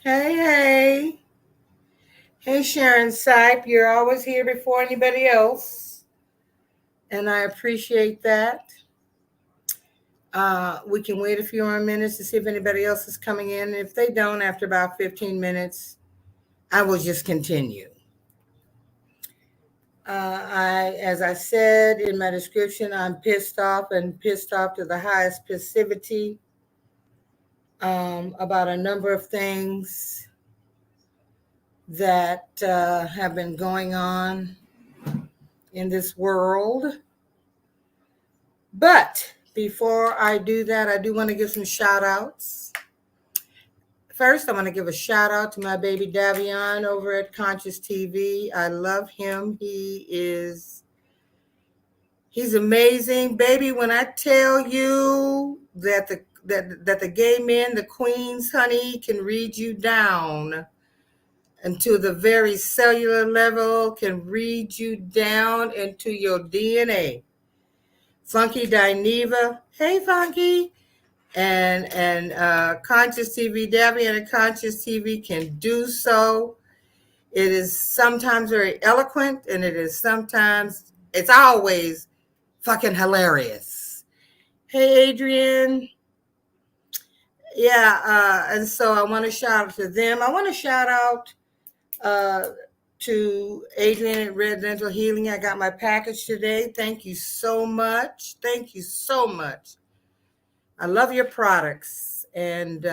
Hey, hey. Hey, Sharon Sipe. You're always here before anybody else, and I appreciate that. We can wait a few more minutes to see if anybody else is coming in. If they don't, after about 15 minutes, I will just continue. As I said in my description, I'm pissed off and pissed off to the highest passivity about a number of things that have been going on in this world. But before I do that, I do want to give some shout outs. First, I want to give a shout out to my baby Davion over at Conscious TV. I love him. He's amazing. Baby, when I tell you that the gay men, the queens, honey, can read you down and to the very cellular level, can read you down into your DNA. Funky Dineva. Hey, Funky. And Conscious TV, Debbie and Conscious TV can do so. It is sometimes very eloquent, and it's always fucking hilarious. Hey, Adrian. Yeah, and so I want to shout out to them. I want to shout out uh, to Adrian at Red Dental Healing. I got my package today. Thank you so much. Thank you so much. I love your products, and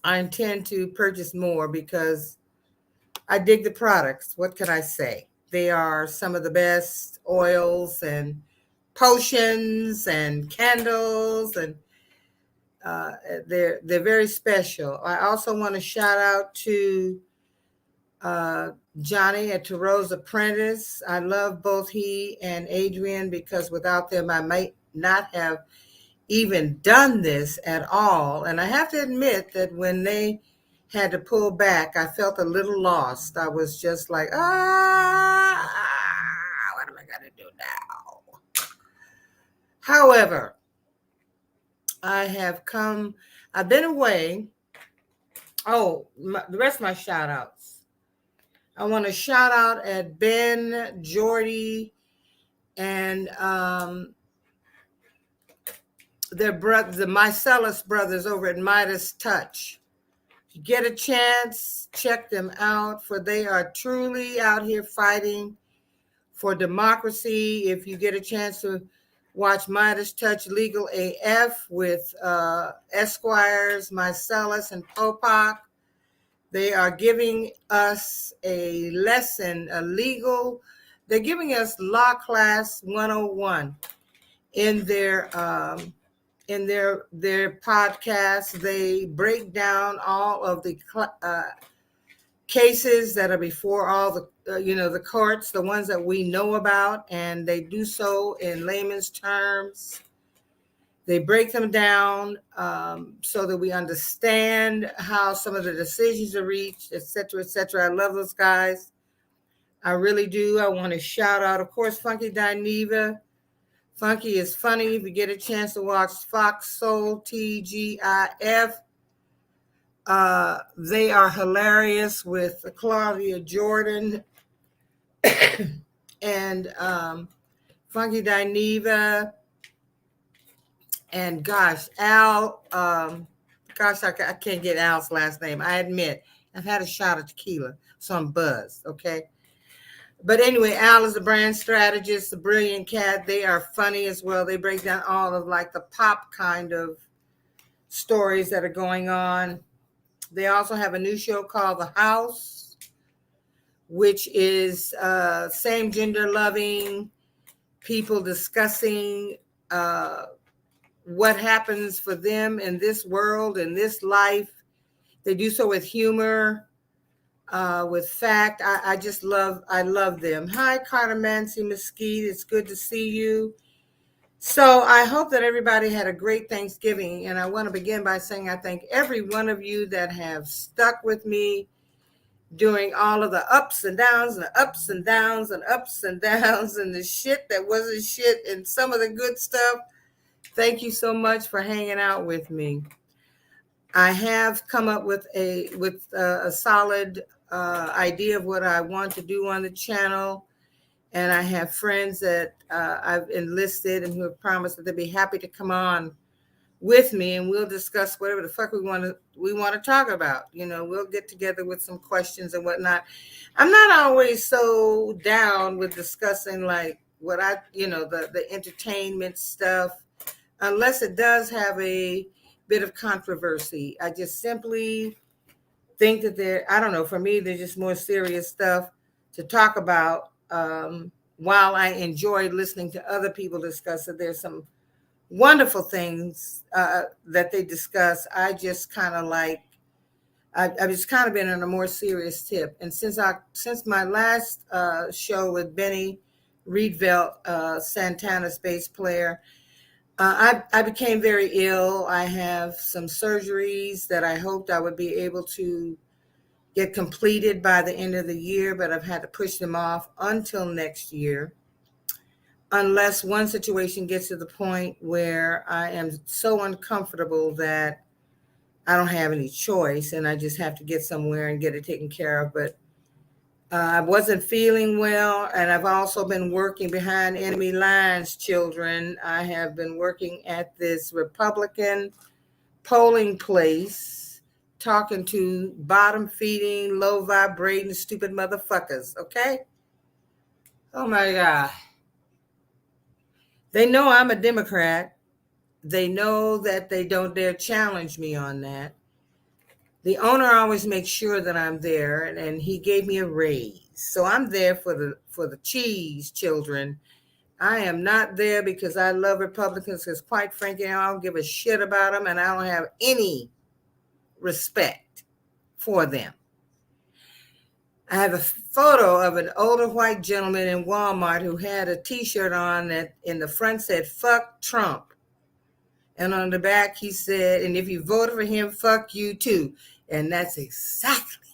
I intend to purchase more because I dig the products. What can I say? They are some of the best oils and potions and candles, and they're very special. I also want to shout out to uh, Johnny at Thoreau's Apprentice. I love both he and Adrian because without them, I might not have even done this at all. And I have to admit that when they had to pull back, I felt a little lost. I was just like, what am I going to do now? However, I've been away. Oh, the rest of my shout outs. I want to shout out at Ben, Jordy, and their brother, the Mycellus brothers over at Midas Touch. If you get a chance, check them out, for they are truly out here fighting for democracy. If you get a chance to watch Midas Touch Legal AF with Esquires, Mycellus, and Popak, they are giving us a lesson, they're giving us Law Class 101 in their podcast. They break down all of the cases that are before all the courts, the ones that we know about, and they do so in layman's terms. They break them down so that we understand how some of the decisions are reached, et cetera, et cetera. I love those guys. I really do. I want to shout out, of course, Funky Dineva. Funky is funny. If you get a chance to watch Fox Soul TGIF, they are hilarious with Claudia Jordan and Funky Dineva. And gosh, Al, I can't get Al's last name. I admit, I've had a shot of tequila, so I'm buzzed, okay? But anyway, Al is a brand strategist, a brilliant cat. They are funny as well. They break down all of like the pop kind of stories that are going on. They also have a new show called The House, which is same gender loving people discussing what happens for them in this world, in this life. They do so with humor, with fact. I love them. Hi, Carter Mancy Mesquite. It's good to see you. So I hope that everybody had a great Thanksgiving. And I want to begin by saying I thank every one of you that have stuck with me during all of the ups and downs and the ups and downs and ups and downs and the shit that wasn't shit and some of the good stuff. Thank you so much for hanging out with me. I have come up with a solid idea of what I want to do on the channel, and I have friends that I've enlisted and who have promised that they'd be happy to come on with me, and we'll discuss whatever the fuck we want to talk about. We'll get together with some questions and whatnot. I'm not always so down with discussing like what the entertainment stuff, unless it does have a bit of controversy. I just simply think that I don't know, for me, there's just more serious stuff to talk about. While I enjoy listening to other people discuss it, there's some wonderful things that they discuss. I just kind of like, I've just kind of been on a more serious tip. And since my last show with Benny Rietveld, Santana's bass player, I became very ill. I have some surgeries that I hoped I would be able to get completed by the end of the year, but I've had to push them off until next year, unless one situation gets to the point where I am so uncomfortable that I don't have any choice and I just have to get somewhere and get it taken care of. But I wasn't feeling well, and I've also been working behind enemy lines, children. I have been working at this Republican polling place, talking to bottom-feeding, low-vibrating, stupid motherfuckers, okay? Oh, my God. They know I'm a Democrat. They know that they don't dare challenge me on that. The owner always makes sure that I'm there, and he gave me a raise. So I'm there for the cheese, children. I am not there because I love Republicans, because quite frankly, I don't give a shit about them, and I don't have any respect for them. I have a photo of an older white gentleman in Walmart who had a T-shirt on that in the front said, "Fuck Trump." And on the back, he said, "And if you voted for him, fuck you too." And that's exactly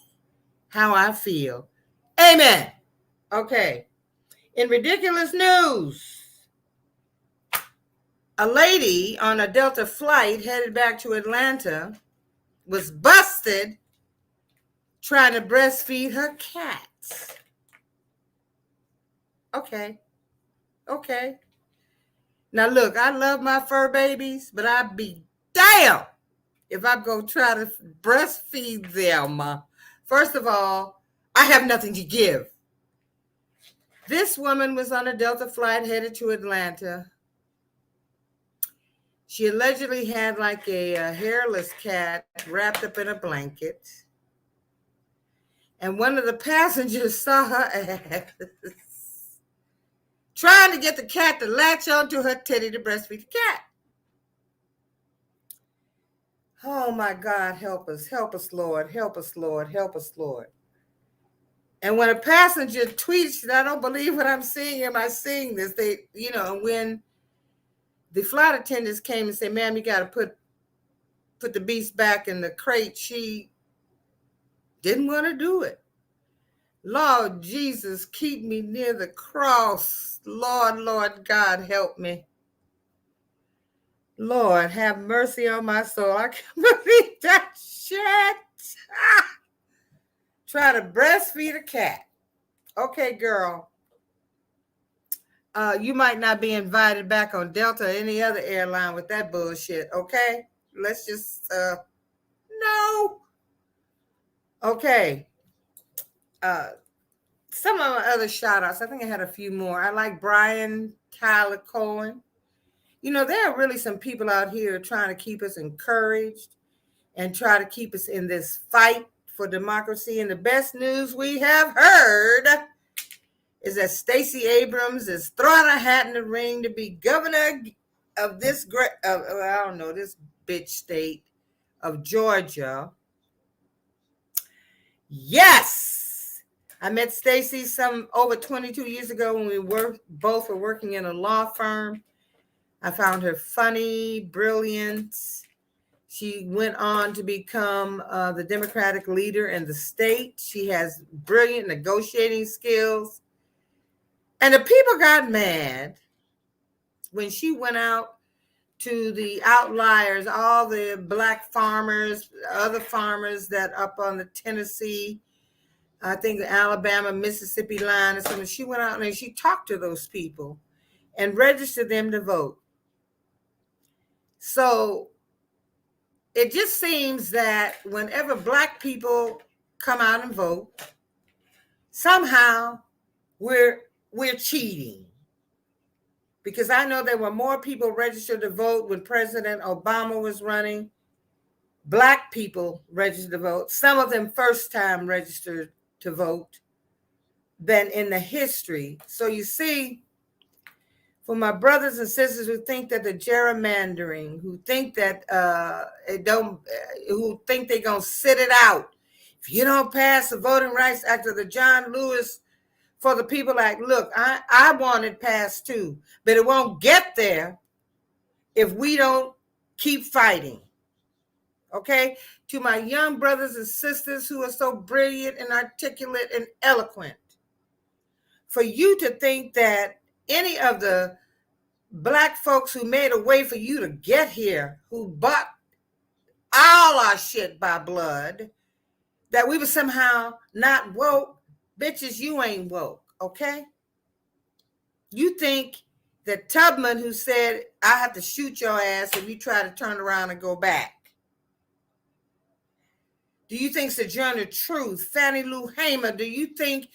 how I feel. Amen. Okay. In ridiculous news, a lady on a Delta flight headed back to Atlanta was busted trying to breastfeed her cats. Okay. Now, look, I love my fur babies, but I'd be damn if I'm going to try to breastfeed them. First of all, I have nothing to give. This woman was on a Delta flight headed to Atlanta. She allegedly had like a hairless cat wrapped up in a blanket. And one of the passengers saw her ass trying to get the cat to latch onto her titty to breastfeed the cat. Oh my God, help us, Lord, help us, Lord, help us, Lord. And when a passenger tweets, I don't believe what I'm seeing, am I seeing this? When the flight attendants came and said, "Ma'am, you got to put the beast back in the crate," she didn't want to do it. Lord Jesus, keep me near the cross. Lord God, help me. Lord, have mercy on my soul. I can't believe that shit. Try to breastfeed a cat. Okay, girl. You might not be invited back on Delta or any other airline with that bullshit, okay? Let's just, no. Okay. Some of my other shout-outs, I think I had a few more. I like Brian Tyler Cohen. There are really some people out here trying to keep us encouraged and try to keep us in this fight for democracy. And the best news we have heard is that Stacey Abrams is throwing a hat in the ring to be governor of this this bitch state of Georgia. Yes! I met Stacey some over 22 years ago when we both were working in a law firm. I found her funny, brilliant. She went on to become the Democratic leader in the state. She has brilliant negotiating skills. And the people got mad when she went out to the outliers, all the black farmers, other farmers that up on the Tennessee, I think the Alabama, Mississippi line or something. She went out and she talked to those people and registered them to vote. So it just seems that whenever black people come out and vote, somehow we're cheating. Because I know there were more people registered to vote when President Obama was running. Black people registered to vote. Some of them first time registered to vote than in the history. So you see, for my brothers and sisters who think that the gerrymandering, who think that who think they're gonna sit it out. If you don't pass the Voting Rights Act of the John Lewis for the people, like, look, I want it passed too, but it won't get there if we don't keep fighting. Okay? To my young brothers and sisters who are so brilliant and articulate and eloquent, for you to think that any of the black folks who made a way for you to get here, who bought all our shit by blood, that we were somehow not woke. Bitches, you ain't woke, okay? You think that Tubman, who said, I have to shoot your ass if you try to turn around and go back. Do you think Sojourner Truth, Fannie Lou Hamer, do you think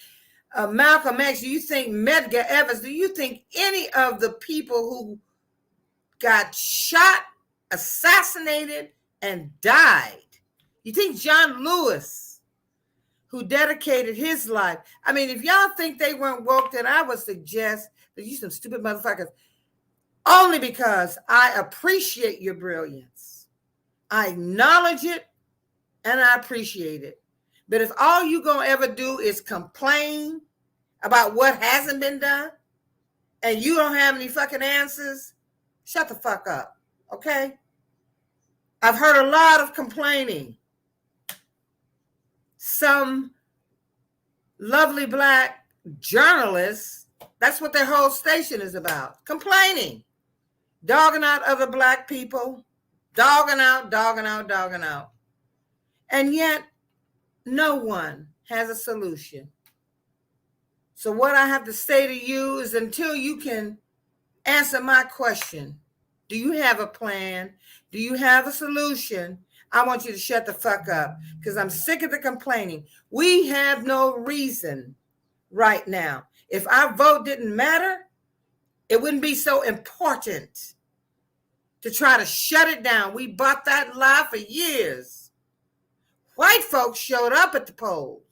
Malcolm X, do you think Medgar Evers, do you think any of the people who got shot, assassinated, and died, you think John Lewis, who dedicated his life, I mean, if y'all think they weren't woke, then I would suggest that you some stupid motherfuckers, only because I appreciate your brilliance. I acknowledge it, and I appreciate it. But if all you gonna ever do is complain about what hasn't been done, and you don't have any fucking answers, shut the fuck up, okay? I've heard a lot of complaining. Some lovely black journalists, that's what their whole station is about, complaining, dogging out other black people, dogging out. And yet, no one has a solution. So what I have to say to you is, until you can answer my question, do you have a plan? Do you have a solution? I want you to shut the fuck up, because I'm sick of the complaining. We have no reason right now. If our vote didn't matter, it wouldn't be so important to try to shut it down. We bought that lie for years. White folks showed up at the polls,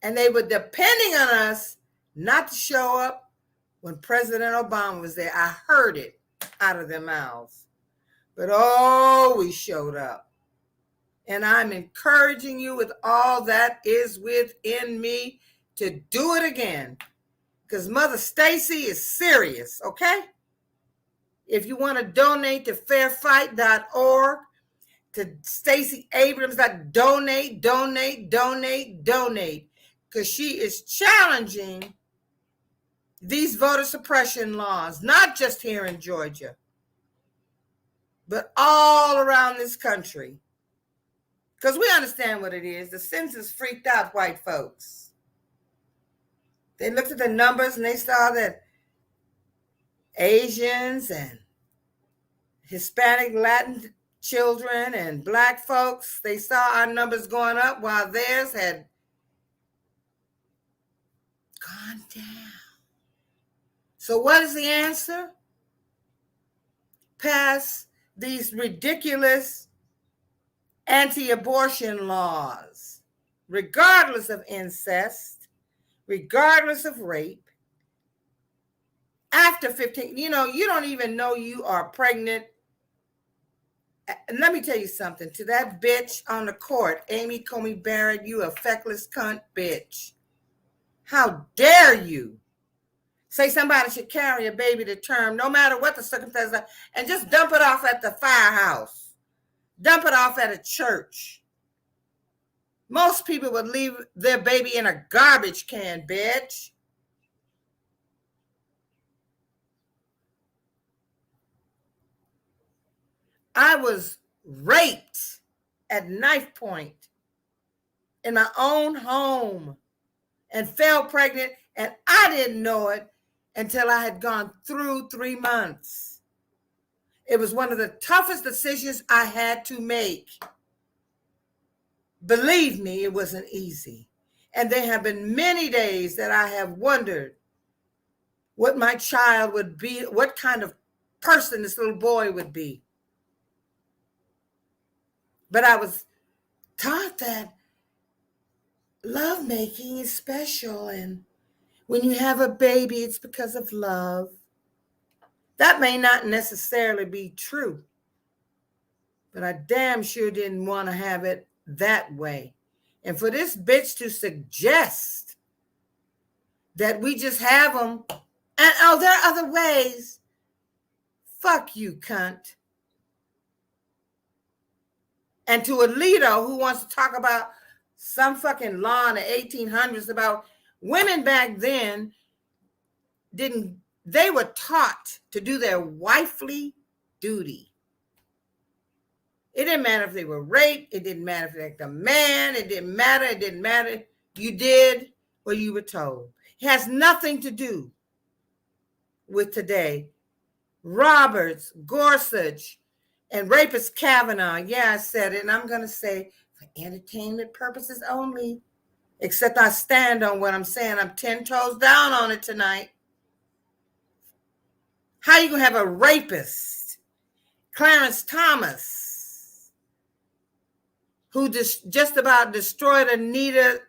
and they were depending on us not to show up when President Obama was there. I heard it out of their mouths. But oh, we showed up. And I'm encouraging you with all that is within me to do it again. Because Mother Stacy is serious, okay? If you want to donate to fairfight.org, to Stacey Abrams, donate. Because she is challenging these voter suppression laws, not just here in Georgia, but all around this country. Because we understand what it is. The census freaked out white folks. They looked at the numbers and they saw that Asians and Hispanic, Latin children and black folks, they saw our numbers going up while theirs had gone down. So what is the answer? Pass these ridiculous anti-abortion laws, regardless of incest, regardless of rape. After 15, you don't even know you are pregnant. And let me tell you something. To that bitch on the court, Amy Coney Barrett, you a feckless cunt bitch. How dare you say somebody should carry a baby to term, no matter what the circumstances are, and just dump it off at the firehouse. Dump it off at a church. Most people would leave their baby in a garbage can, bitch. I was raped at knife point in my own home and fell pregnant, and I didn't know it until I had gone through 3 months. It was one of the toughest decisions I had to make. Believe me, it wasn't easy. And there have been many days that I have wondered what my child would be, what kind of person this little boy would be. But I was taught that lovemaking is special, and when you have a baby, it's because of love. That may not necessarily be true, but I damn sure didn't want to have it that way. And for this bitch to suggest that we just have them, and oh, there are other ways. Fuck you, cunt. And to Alito, who wants to talk about some fucking law in the 1800s about women back then, they were taught to do their wifely duty. It didn't matter if they were raped. It didn't matter if they were a man. It didn't matter. You did what you were told. It has nothing to do with today. Roberts, Gorsuch, and rapist Kavanaugh. Yeah, I said it, and I'm going to say for entertainment purposes only. Except I stand on what I'm saying. I'm 10 toes down on it tonight. How you going to have a rapist, Clarence Thomas, who just about destroyed Anita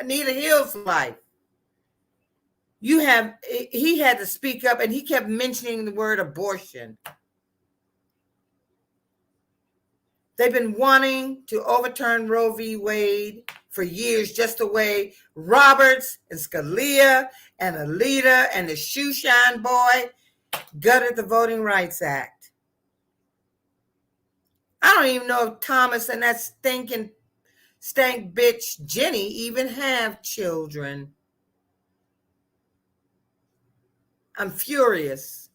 Hill's life? He had to speak up, and he kept mentioning the word abortion. They've been wanting to overturn Roe v. Wade for years, just the way Roberts and Scalia and Alito and the shoeshine boy gutted the Voting Rights Act. I don't even know if Thomas and that stank bitch Jenny even have children. I'm furious.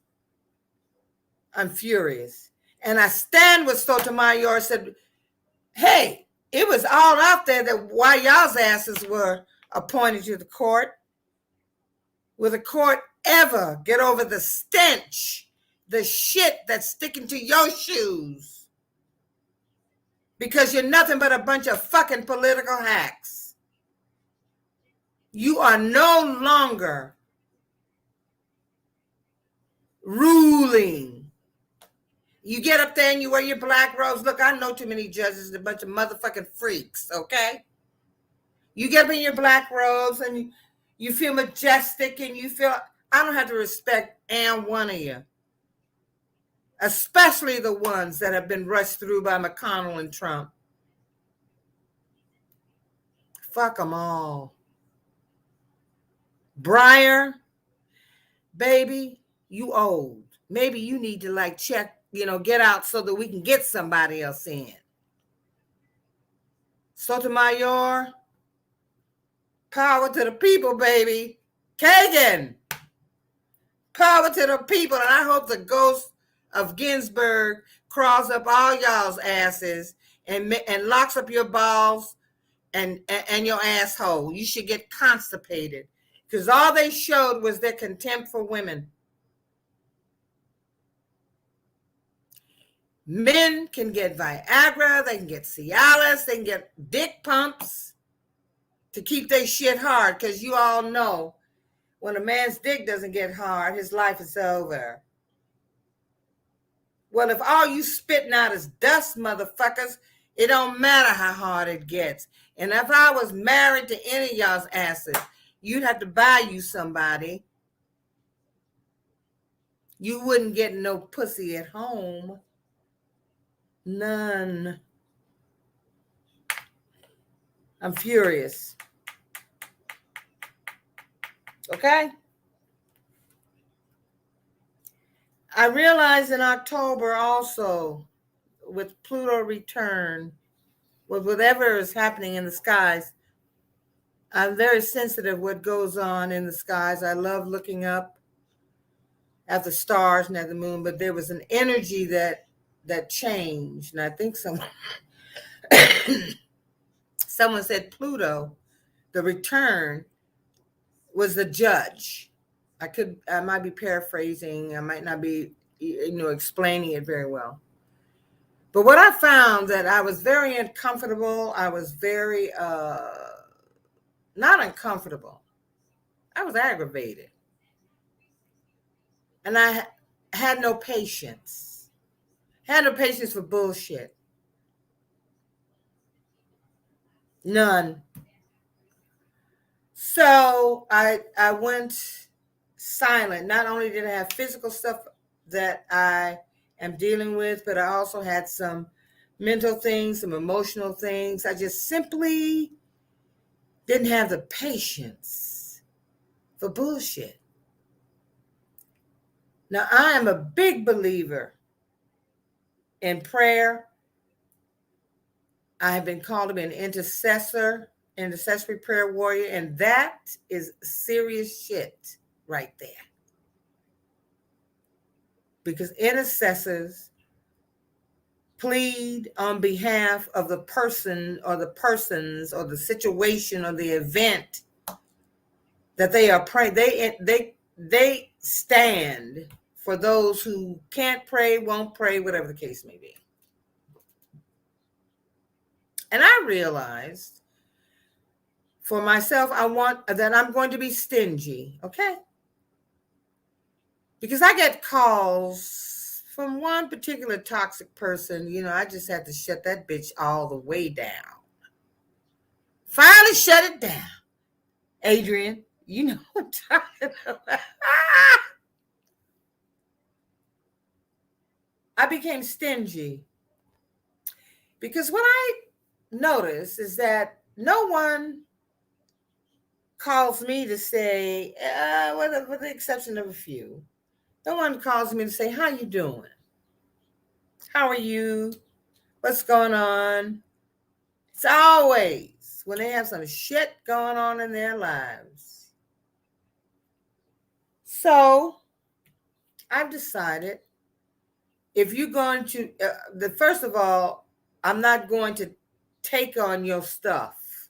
And I stand with Sotomayor, said, hey, it was all out there that why y'all's asses were appointed to the court. Will the court ever get over the stench, the shit that's sticking to your shoes? Because you're nothing but a bunch of fucking political hacks. You are no longer ruling. You get up there and you wear your black robes. Look, I know too many judges, a bunch of motherfucking freaks, okay? You get up in your black robes and you feel majestic and you feel, I don't have to respect one of you. Especially the ones that have been rushed through by McConnell and Trump. Fuck them all. Breyer, baby, you old. Maybe you need to check, get out so that we can get somebody else in. Sotomayor, power to the people, baby. Kagan, power to the people. And I hope the ghost of Ginsburg crawls up all y'all's asses and locks up your balls and your asshole. You should get constipated because all they showed was their contempt for women. Men can get Viagra, they can get Cialis, they can get dick pumps to keep their shit hard, because you all know when a man's dick doesn't get hard, his life is over. Well, if all you spitting out is dust, motherfuckers, it don't matter how hard it gets. And if I was married to any of y'all's asses, you'd have to buy you somebody. You wouldn't get no pussy at home. None. I'm furious. Okay? I realized in October also, with Pluto return, with whatever is happening in the skies, I'm very sensitive what goes on in the skies. I love looking up. at the stars and at the moon, but there was an energy that changed. And I think someone said Pluto, the return, was the judge. I might be paraphrasing. I might not be, explaining it very well. But what I found that I was very uncomfortable. I was very not uncomfortable. I was aggravated. And I had no patience. Had no patience for bullshit. None. So I went silent. Not only did I have physical stuff that I am dealing with, but I also had some mental things, some emotional things. I just simply didn't have the patience for bullshit. Now, I am a big believer in prayer. I have been called to be an intercessory prayer warrior, and that is serious shit right there. Because intercessors plead on behalf of the person or the persons or the situation or the event that they are praying. They stand for those who can't pray, won't pray, whatever the case may be. And I realized for myself, I'm going to be stingy, okay? Because I get calls from one particular toxic person. I just had to shut that bitch all the way down. Finally shut it down. Adrian, you know what I'm talking about. I became stingy. Because what I noticed is that no one calls me to say, with the exception of a few, no one calls me to say, how you doing? How are you? What's going on? It's always when they have some shit going on in their lives. So I've decided if you're going to, first of all, I'm not going to take on your stuff.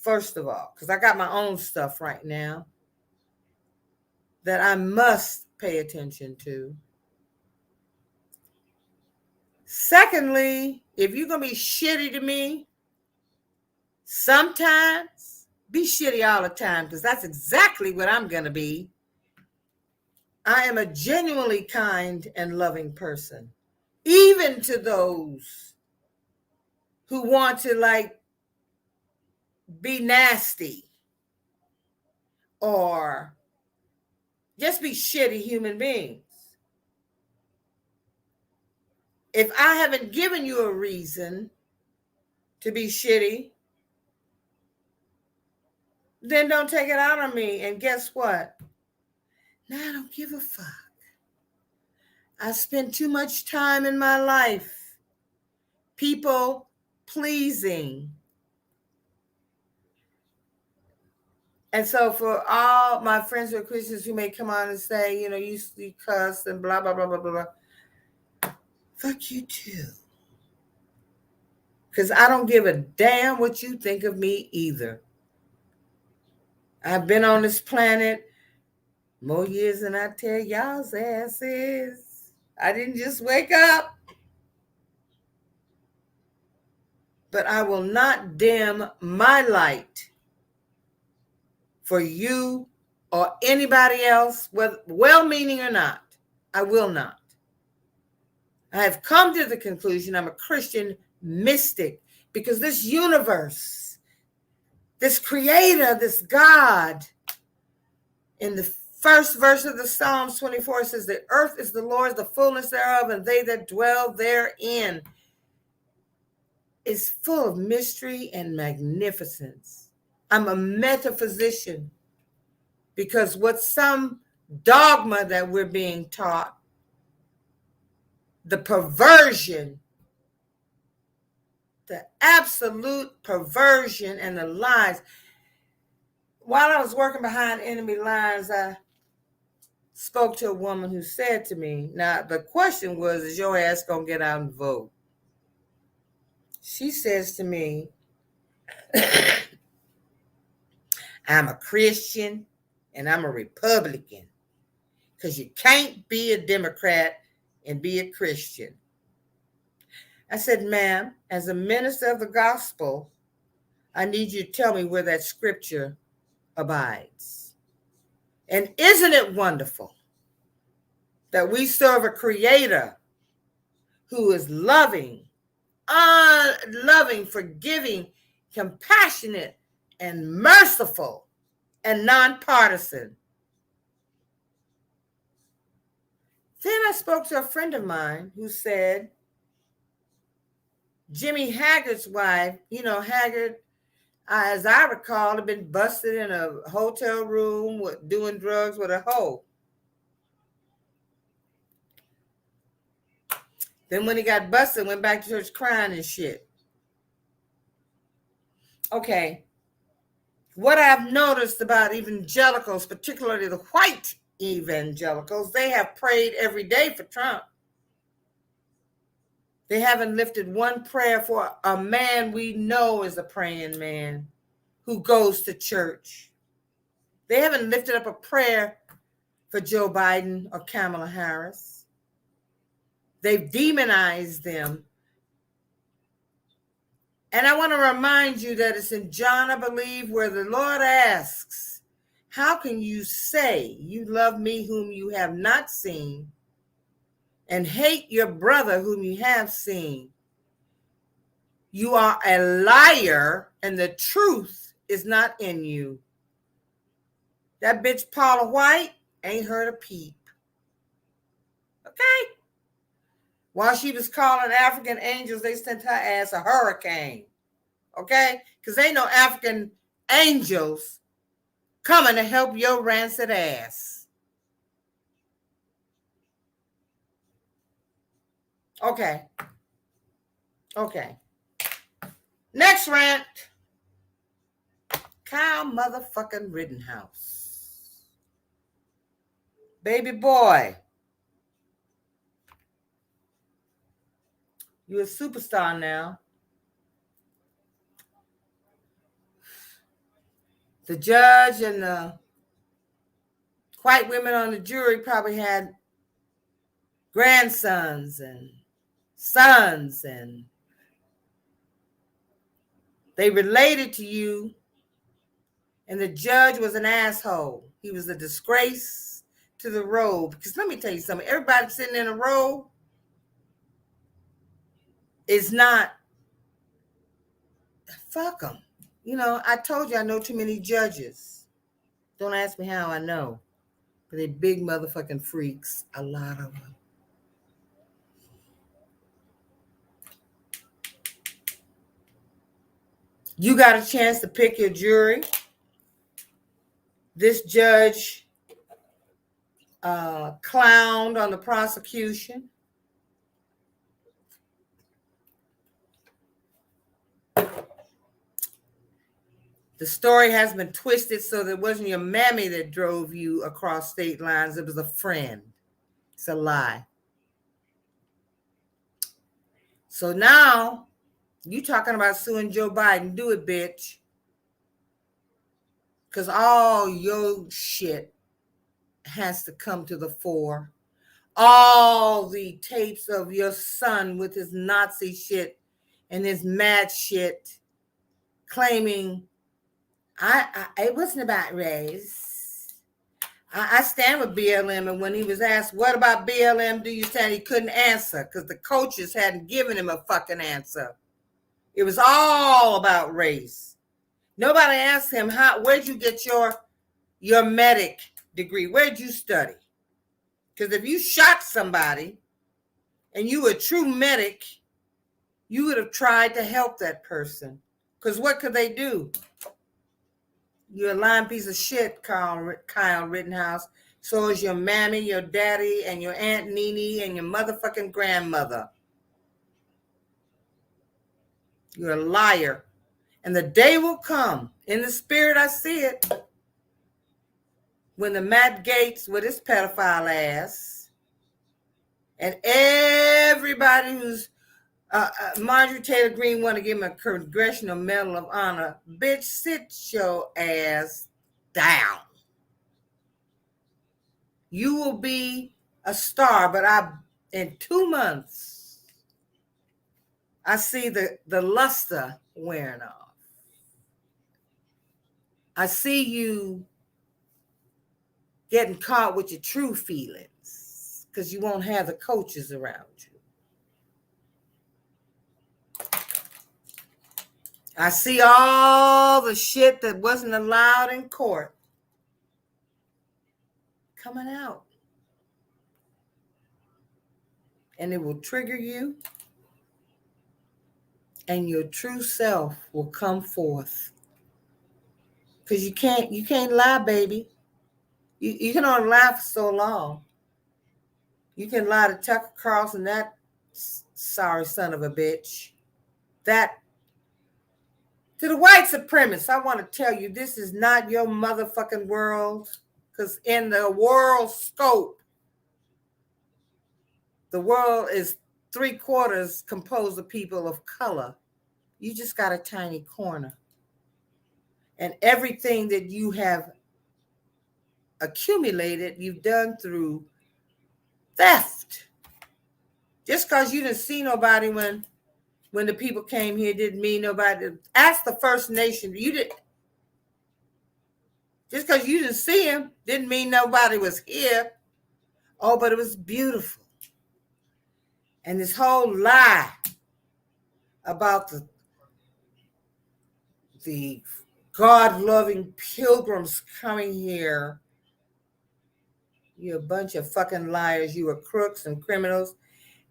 First of all, because I got my own stuff right now that I must pay attention to. Secondly, if you're going to be shitty to me, sometimes be shitty all the time, because that's exactly what I'm going to be. I am a genuinely kind and loving person, even to those who want to be nasty or just be shitty human beings. If I haven't given you a reason to be shitty, then don't take it out on me. And guess what? Now I don't give a fuck. I spent too much time in my life people pleasing. And so for all my friends who are Christians who may come on and say, you cuss and blah, blah, blah, blah, blah, blah. Fuck you too. Because I don't give a damn what you think of me either. I've been on this planet more years than I tell y'all's asses. I didn't just wake up. But I will not dim my light for you or anybody else, whether well-meaning or not. I will not. I have come to the conclusion I'm a Christian mystic because this universe, this creator, this God, in the first verse of the Psalms 24 says, the earth is the Lord's, the fullness thereof, and they that dwell therein, is full of mystery and magnificence. I'm a metaphysician because what some dogma that we're being taught, the perversion, the absolute perversion and the lies. While I was working behind enemy lines, I spoke to a woman who said to me, now the question was, is your ass gonna get out and vote? She says to me, I'm a Christian and I'm a Republican, because you can't be a Democrat and be a Christian. I said, ma'am, as a minister of the gospel, I need you to tell me where that scripture abides. And isn't it wonderful that we serve a creator who is loving, forgiving, compassionate, and merciful, and nonpartisan? Then I spoke to a friend of mine who said, Jimmy Haggart's wife, Haggart, as I recall, had been busted in a hotel room doing drugs with a hoe. Then when he got busted, went back to church crying and shit. Okay. What I've noticed about evangelicals, particularly the white evangelicals, they have prayed every day for Trump. They haven't lifted one prayer for a man we know is a praying man who goes to church. They haven't lifted up a prayer for Joe Biden or Kamala Harris. They've demonized them. And I want to remind you that it's in John, I believe, where the Lord asks, how can you say you love me whom you have not seen and hate your brother whom you have seen? You are a liar and the truth is not in you. That bitch Paula White ain't heard a peep. Okay? While she was calling African angels, they sent her ass a hurricane. Okay? Because ain't no African angels coming to help your rancid ass. Okay. Next rant. Kyle motherfucking Rittenhouse. Baby boy. You're a superstar now. The judge and the white women on the jury probably had grandsons and sons, and they related to you, and the judge was an asshole. He was a disgrace to the robe. Because let me tell you something, everybody sitting in a robe is not, fuck them. I told you I know too many judges. Don't ask me how I know. But they're big motherfucking freaks, a lot of them. You got a chance to pick your jury. This judge clowned on the prosecution. The story has been twisted so that it wasn't your mammy that drove you across state lines. It was a friend. It's a lie. So now you talking about suing Joe Biden. Do it, bitch. Because all your shit has to come to the fore. All the tapes of your son with his Nazi shit and his mad shit claiming it wasn't about race. I stand with BLM, and when he was asked, what about BLM do you stand, he couldn't answer because the coaches hadn't given him a fucking answer. It was all about race. Nobody asked him, where'd you get your medic degree? Where'd you study? Because if you shot somebody and you were a true medic, you would have tried to help that person. Because what could they do? You're a lying piece of shit, Kyle Rittenhouse. So is your mammy, your daddy, and your Aunt Nene, and your motherfucking grandmother. You're a liar. And the day will come, in the spirit I see it, when the Matt Gaetz with his pedophile ass and everybody who's Marjorie Taylor Greene want to give him a Congressional Medal of Honor. Bitch, sit your ass down. You will be a star, but in 2 months, I see the luster wearing off. I see you getting caught with your true feelings because you won't have the coaches around you. I see all the shit that wasn't allowed in court coming out. And it will trigger you. And your true self will come forth. Because you can't lie, baby. You can only lie for so long. You can lie to Tucker Carlson, that sorry son of a bitch. That to the white supremacists, I want to tell you, this is not your motherfucking world. Because in the world scope, the world is 3/4 composed of people of color. You just got a tiny corner. And everything that you have accumulated, you've done through theft. Just because you didn't see nobody when the people came here didn't mean nobody. Ask the First Nation. You didn't. Just because you didn't see him didn't mean nobody was here. Oh, but it was beautiful. And this whole lie about the God-loving pilgrims coming here. You're a bunch of fucking liars. You were crooks and criminals.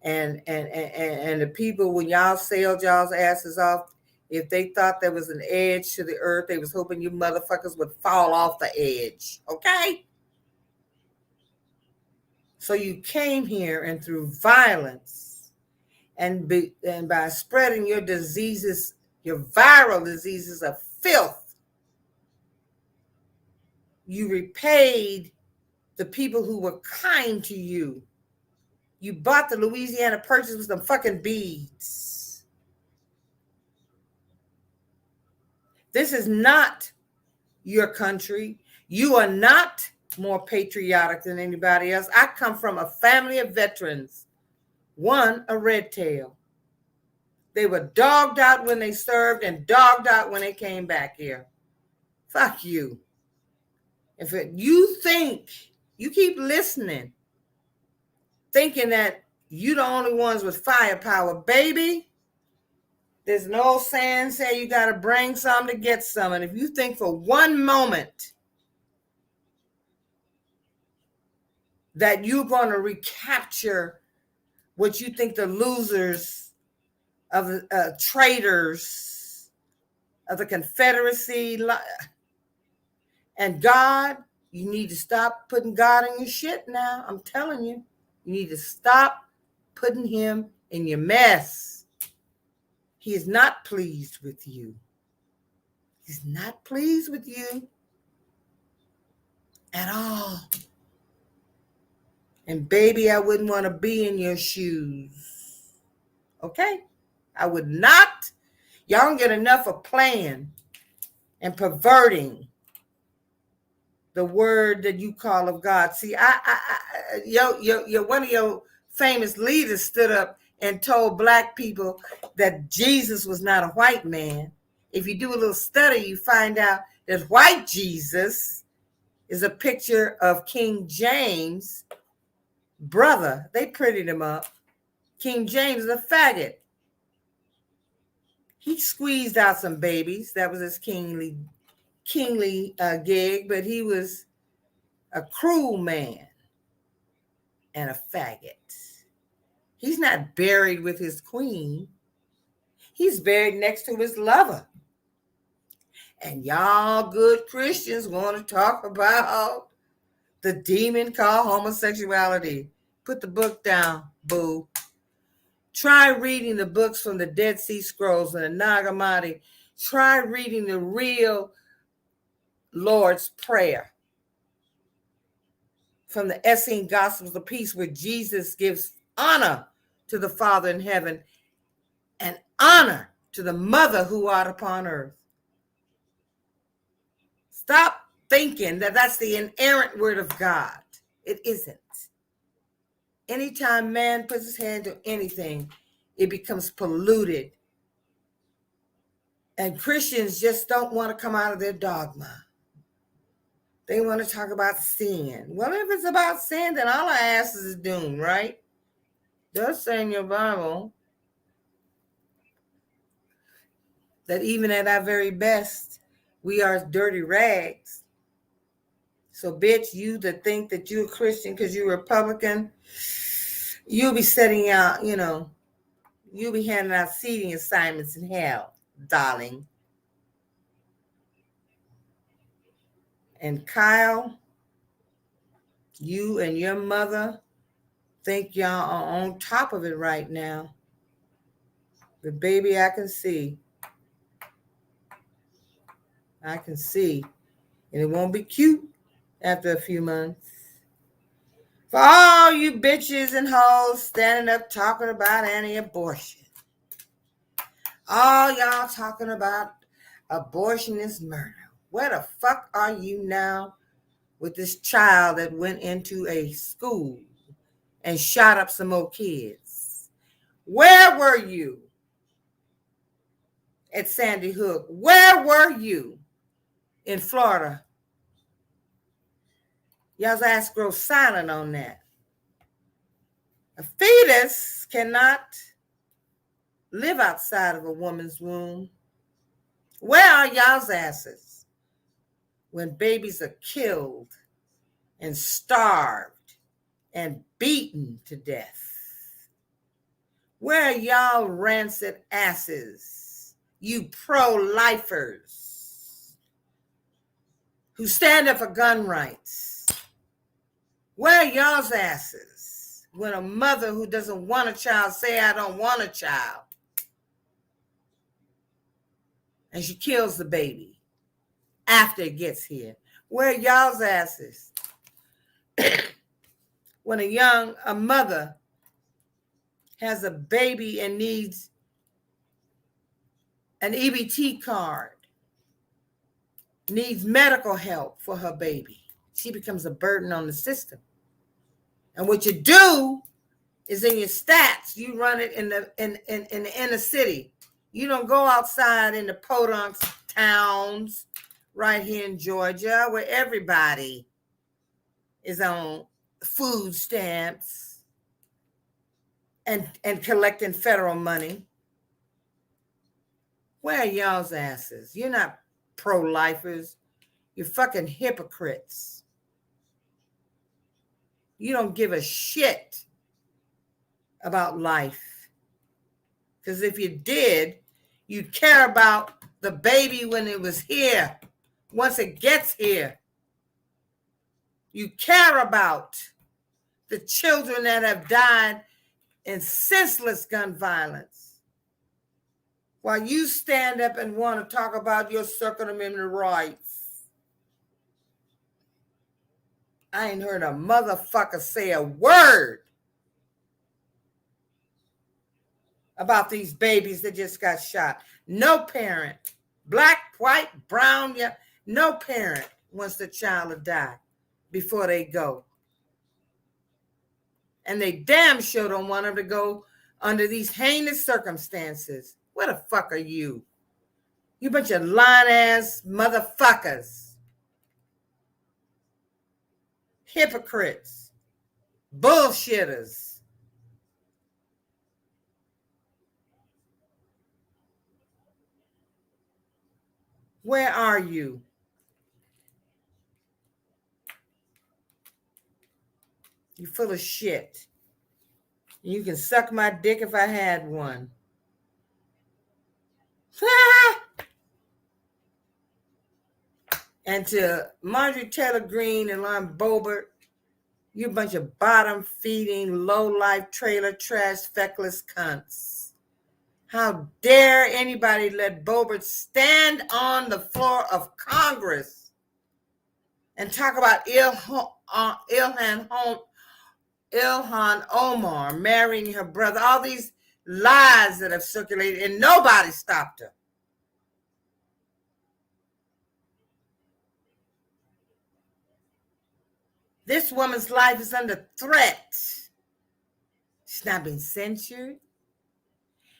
And the people, when y'all sailed y'all's asses off, if they thought there was an edge to the earth, they was hoping you motherfuckers would fall off the edge. Okay? So you came here, and through violence and by spreading your diseases, your viral diseases of filth, you repaid the people who were kind to you. You bought the Louisiana Purchase with some fucking beads. This is not your country. You are not more patriotic than anybody else. I come from a family of veterans. One, a red tail. They were dogged out when they served and dogged out when they came back here. Fuck you. If you think, you keep listening, thinking that you the only ones with firepower, baby. There's an old saying say you got to bring some to get some. And if you think for one moment that you're going to recapture what you think the losers of the traitors of the Confederacy and God, you need to stop putting God in your shit now. I'm telling you. You need to stop putting him in your mess. He is not pleased with you. He's not pleased with you at all. And baby, I wouldn't want to be in your shoes. Okay? I would not. Y'all don't get enough of playing and perverting the word that you call of God. See, one of your famous leaders stood up and told black people that Jesus was not a white man. If you do a little study, you find out that white Jesus is a picture of King James' brother. They prettied him up. King James is a faggot. He squeezed out some babies. That was his kingly gig, but he was a cruel man and a faggot. He's not buried with his queen. He's buried next to his lover. And y'all good Christians want to talk about the demon called homosexuality. Put the book down, boo. Try reading the books from the Dead Sea Scrolls and the Nag Hammadi. Try reading the real Lord's Prayer. from the Essene Gospels of Peace, where Jesus gives honor to the Father in heaven and honor to the mother who art upon earth. Stop thinking that that's the inerrant word of God. It isn't. Anytime man puts his hand to anything, it becomes polluted. And Christians just don't want to come out of their dogma. They want to talk about sin. Well, if it's about sin, then all our asses is doomed, right? It does say in your Bible that even at our very best, we are dirty rags. So, bitch, you that think that you're a Christian because you're a Republican, you'll be setting out, you'll be handing out seating assignments in hell, darling. And Kyle, you and your mother think y'all are on top of it right now. But baby, I can see. And it won't be cute after a few months. For all you bitches and hoes standing up talking about anti-abortion. All y'all talking about abortion is murder. Where the fuck are you now with this child that went into a school and shot up some more kids? Where were you at Sandy Hook? Where were you in Florida? Y'all's ass grow silent on that. A fetus cannot live outside of a woman's womb. Where are y'all's asses when babies are killed and starved and beaten to death? Where are y'all rancid asses, you pro-lifers who stand up for gun rights? Where are y'all's asses when a mother who doesn't want a child say, I don't want a child, and she kills the baby after it gets here? Where are y'all's asses when a mother has a baby and needs an EBT card, needs medical help for her baby? She becomes a burden on the system. And what you do is in your stats, you run it in the inner city. You don't go outside in the podunk towns right here in Georgia where everybody is on food stamps and collecting federal money. Where are y'all's asses? You're not pro-lifers. You're fucking hypocrites. You don't give a shit about life. Because if you did, you'd care about the baby when it was here. Once it gets here, you care about the children that have died in senseless gun violence. While you stand up and want to talk about your Second Amendment rights. I ain't heard a motherfucker say a word about these babies that just got shot. No parent, black, white, brown, yeah, no parent wants the child to die before they go. And they damn sure don't want them to go under these heinous circumstances. Where the fuck are you? You bunch of lying-ass motherfuckers. Hypocrites. Bullshitters. Where are you? You're full of shit. You can suck my dick if I had one. And to Marjorie Taylor Greene and Lauren Boebert, you a bunch of bottom-feeding, low-life, trailer trash, feckless cunts. How dare anybody let Boebert stand on the floor of Congress and talk about Ilhan Omar marrying her brother, all these lies that have circulated, and nobody stopped her. This woman's life is under threat. She's not been censored.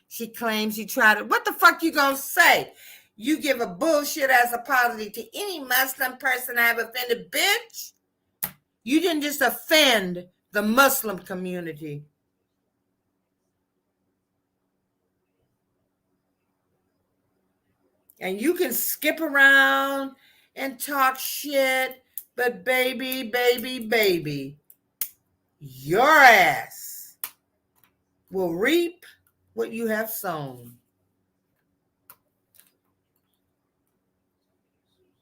She claims she tried it. What the fuck you gonna say? You give a bullshit as apology to any Muslim person I have offended, bitch? You didn't just offend the Muslim community. And you can skip around and talk shit, but baby, your ass will reap what you have sown.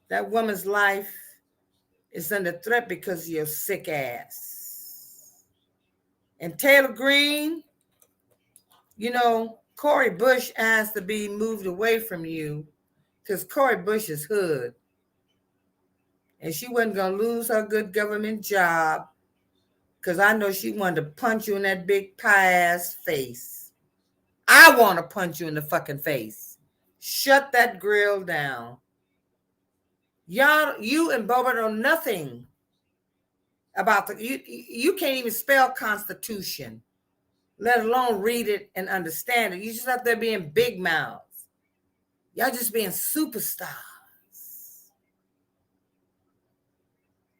That woman's life is under threat because of your sick ass. And Taylor Greene, you know, Cori Bush asked to be moved away from you because Cori Bush is hood. And she wasn't going to lose her good government job because I know she wanted to punch you in that big pie-ass face. I want to punch you in the fucking face. Shut that grill down. Y'all, you and Boba know nothing about you can't even spell Constitution, let alone read it and understand it. You just out there being big mouths. Y'all just being superstars.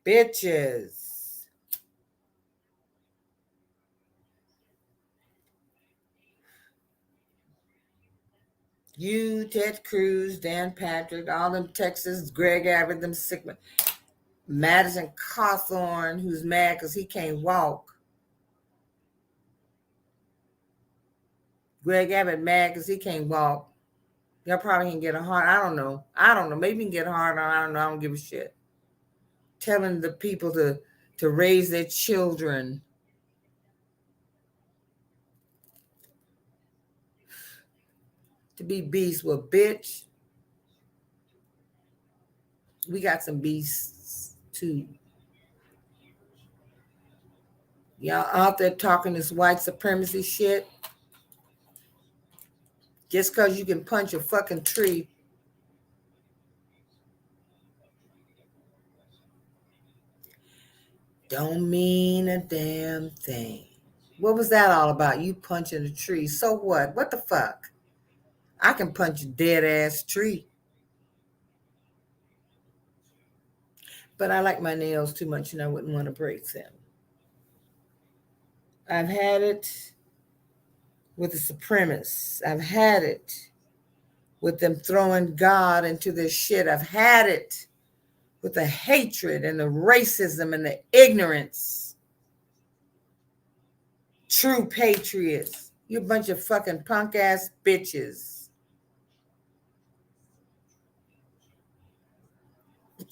Bitches. You, Ted Cruz, Dan Patrick, all them Texas, Greg Abbott, them sick, Madison Cawthorn, who's mad because he can't walk. Greg Abbott mad because he can't walk. Y'all probably can get a heart. I don't know. Maybe you can get a heart on. I don't know. I don't give a shit. Telling the people to raise their children. To be beasts. Well, bitch, we got some beasts too. Y'all out there talking this white supremacy shit. Just because you can punch a fucking tree. Don't mean a damn thing. What was that all about? You punching a tree. So what? What the fuck? I can punch a dead ass tree. But I like my nails too much and I wouldn't want to break them. I've had it with the supremacists. I've had it with them throwing God into this shit. I've had it with the hatred and the racism and the ignorance. True patriots. You bunch of fucking punk ass bitches.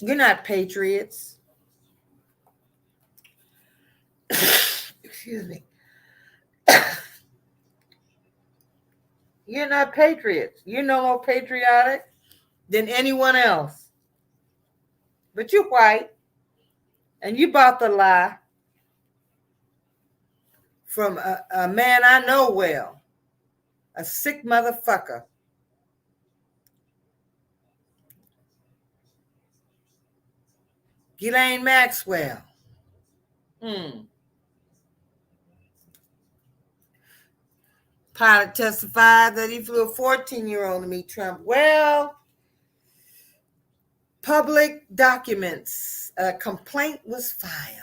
You're not patriots. Excuse me. You're not patriots. You're no more patriotic than anyone else. But you're white. And you bought the lie from a man I know well. A sick motherfucker. Ghislaine Maxwell. Pilot testified that he flew a 14-year-old to meet Trump. Well, public documents. A complaint was filed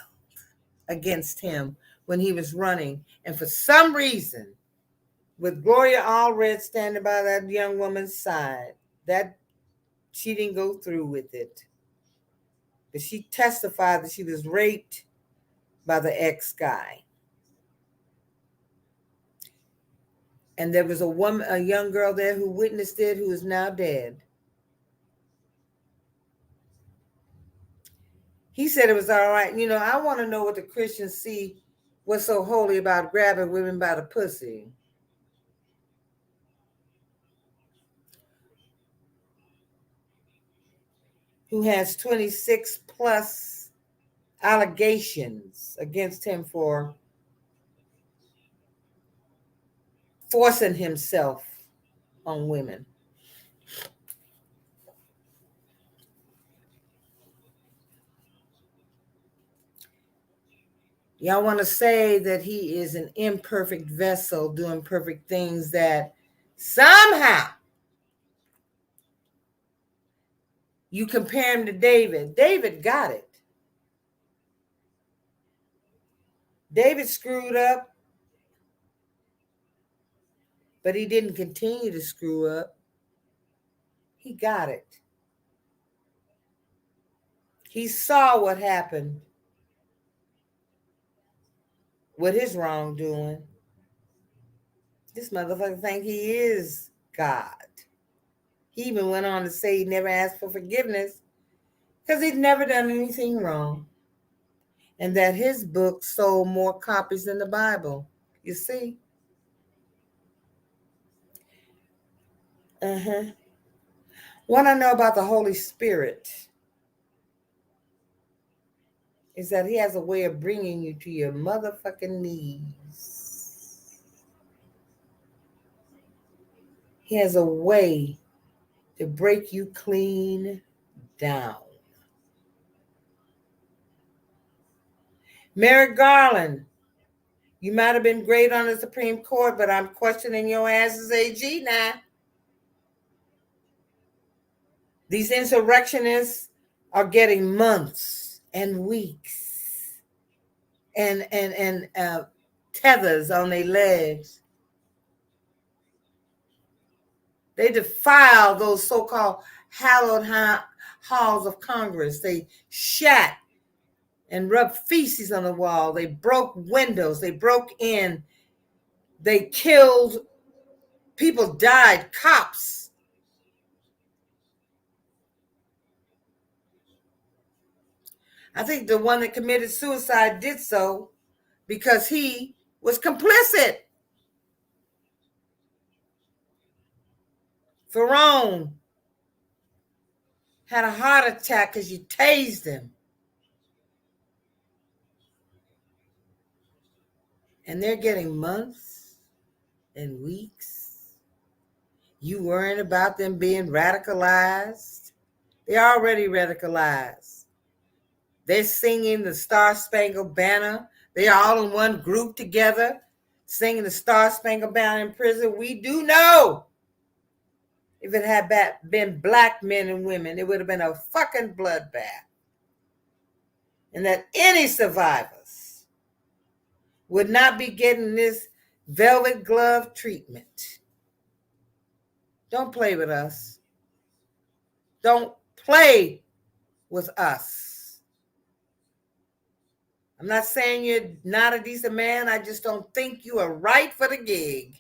against him when he was running. And for some reason, with Gloria Allred standing by that young woman's side, that she didn't go through with it. But she testified that she was raped by the ex-guy. And there was a young girl there who witnessed it, who is now dead. He said it was all right. You know, I want to know what the Christians see, what's so holy about grabbing women by the pussy. who has 26 plus allegations against him for forcing himself on women. Y'all want to say that he is an imperfect vessel doing perfect things, that somehow you compare him to David. David got it. David screwed up, but he didn't continue to screw up. He got it. He saw what happened with his wrongdoing. This motherfucker think he is God. He even went on to say he never asked for forgiveness because he'd never done anything wrong, and that his book sold more copies than the Bible. You see? What I know about the Holy Spirit is that he has a way of bringing you to your motherfucking knees. He has a way to break you clean down. Merrick Garland, you might have been great on the Supreme Court, but I'm questioning your ass as AG now. These insurrectionists are getting months and weeks and tethers on their legs. They defile those so-called hallowed halls of Congress. They shat and rubbed feces on the wall. They broke windows. They broke in. They killed. People died. Cops. I think the one that committed suicide did so because he was complicit. Ferone had a heart attack because you tased him. And they're getting months and weeks. You worrying about them being radicalized? They're already radicalized. They're singing the Star Spangled Banner. They're all in one group together, singing the Star Spangled Banner in prison. We do know if it had been black men and women, it would have been a fucking bloodbath. And that any survivors would not be getting this velvet glove treatment. Don't play with us. Don't play with us. I'm not saying you're not a decent man. I just don't think you are right for the gig.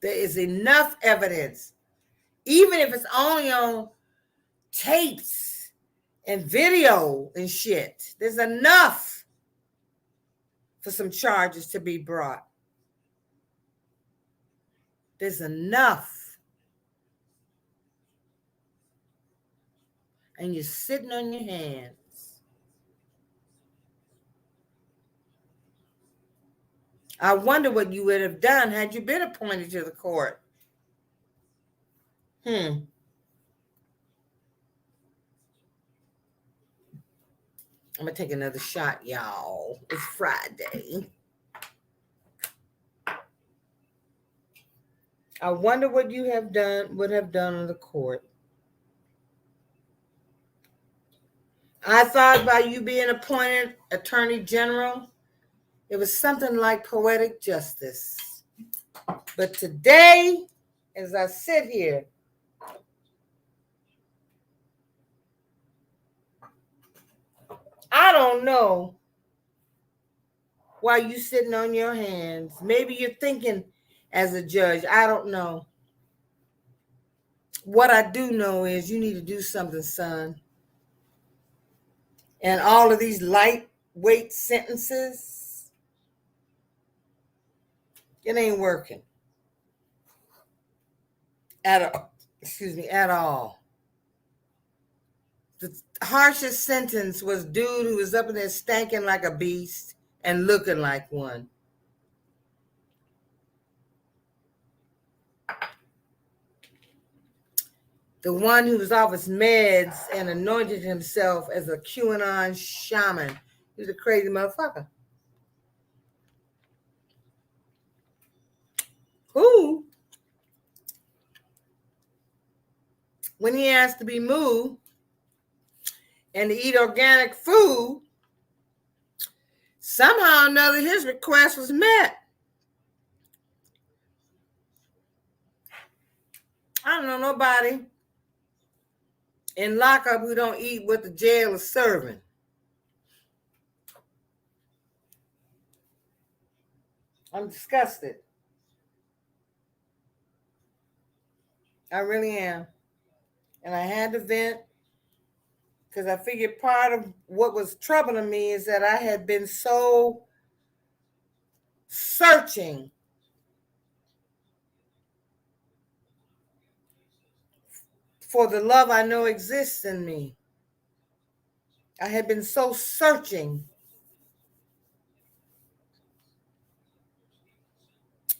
There is enough evidence, even if it's only on tapes and video and shit. There's enough for some charges to be brought. There's enough. And you're sitting on your hands. I wonder what you would have done had you been appointed to the court. I'm going to take another shot, y'all. It's Friday. I wonder what you would have done in the court. I thought by you being appointed Attorney General, it was something like poetic justice. But today, as I sit here, I don't know why you sitting on your hands. Maybe you're thinking as a judge. I don't know. What I do know is you need to do something, son. And all of these lightweight sentences, It ain't working at all. Excuse me, at all. The harshest sentence was dude who was up in there stanking like a beast and looking like one. The one who was off his meds and anointed himself as a QAnon shaman. He was a crazy motherfucker. Who, when he asked to be moved and to eat organic food, somehow or another his request was met. I don't know nobody in lockup who don't eat what the jail is serving. I'm disgusted. I really am. And I had to vent because I figured part of what was troubling me is that I had been so searching for the love I know exists in me. I had been so searching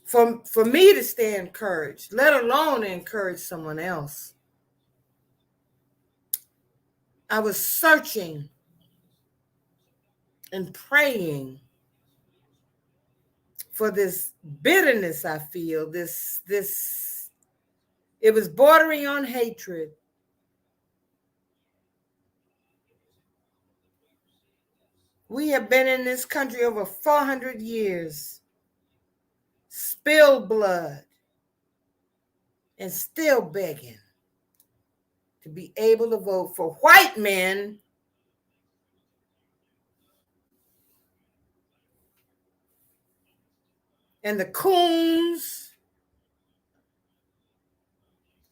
for me to stay encouraged, let alone encourage someone else. I was searching and praying for this bitterness I feel, this it was bordering on hatred. We have been in this country over 400 years, spilled blood, and still begging to be able to vote for white men and the coons,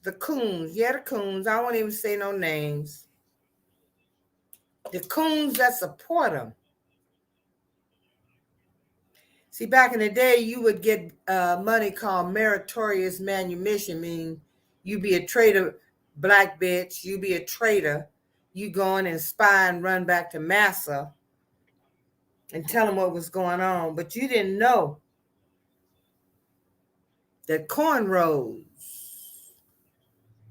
the coons, I won't even say no names. The coons that support them. See, back in the day, you would get money called meritorious manumission, meaning you be a traitor, black bitch, you be a traitor, you go in and spy and run back to massa and tell them what was going on. But you didn't know that cornrows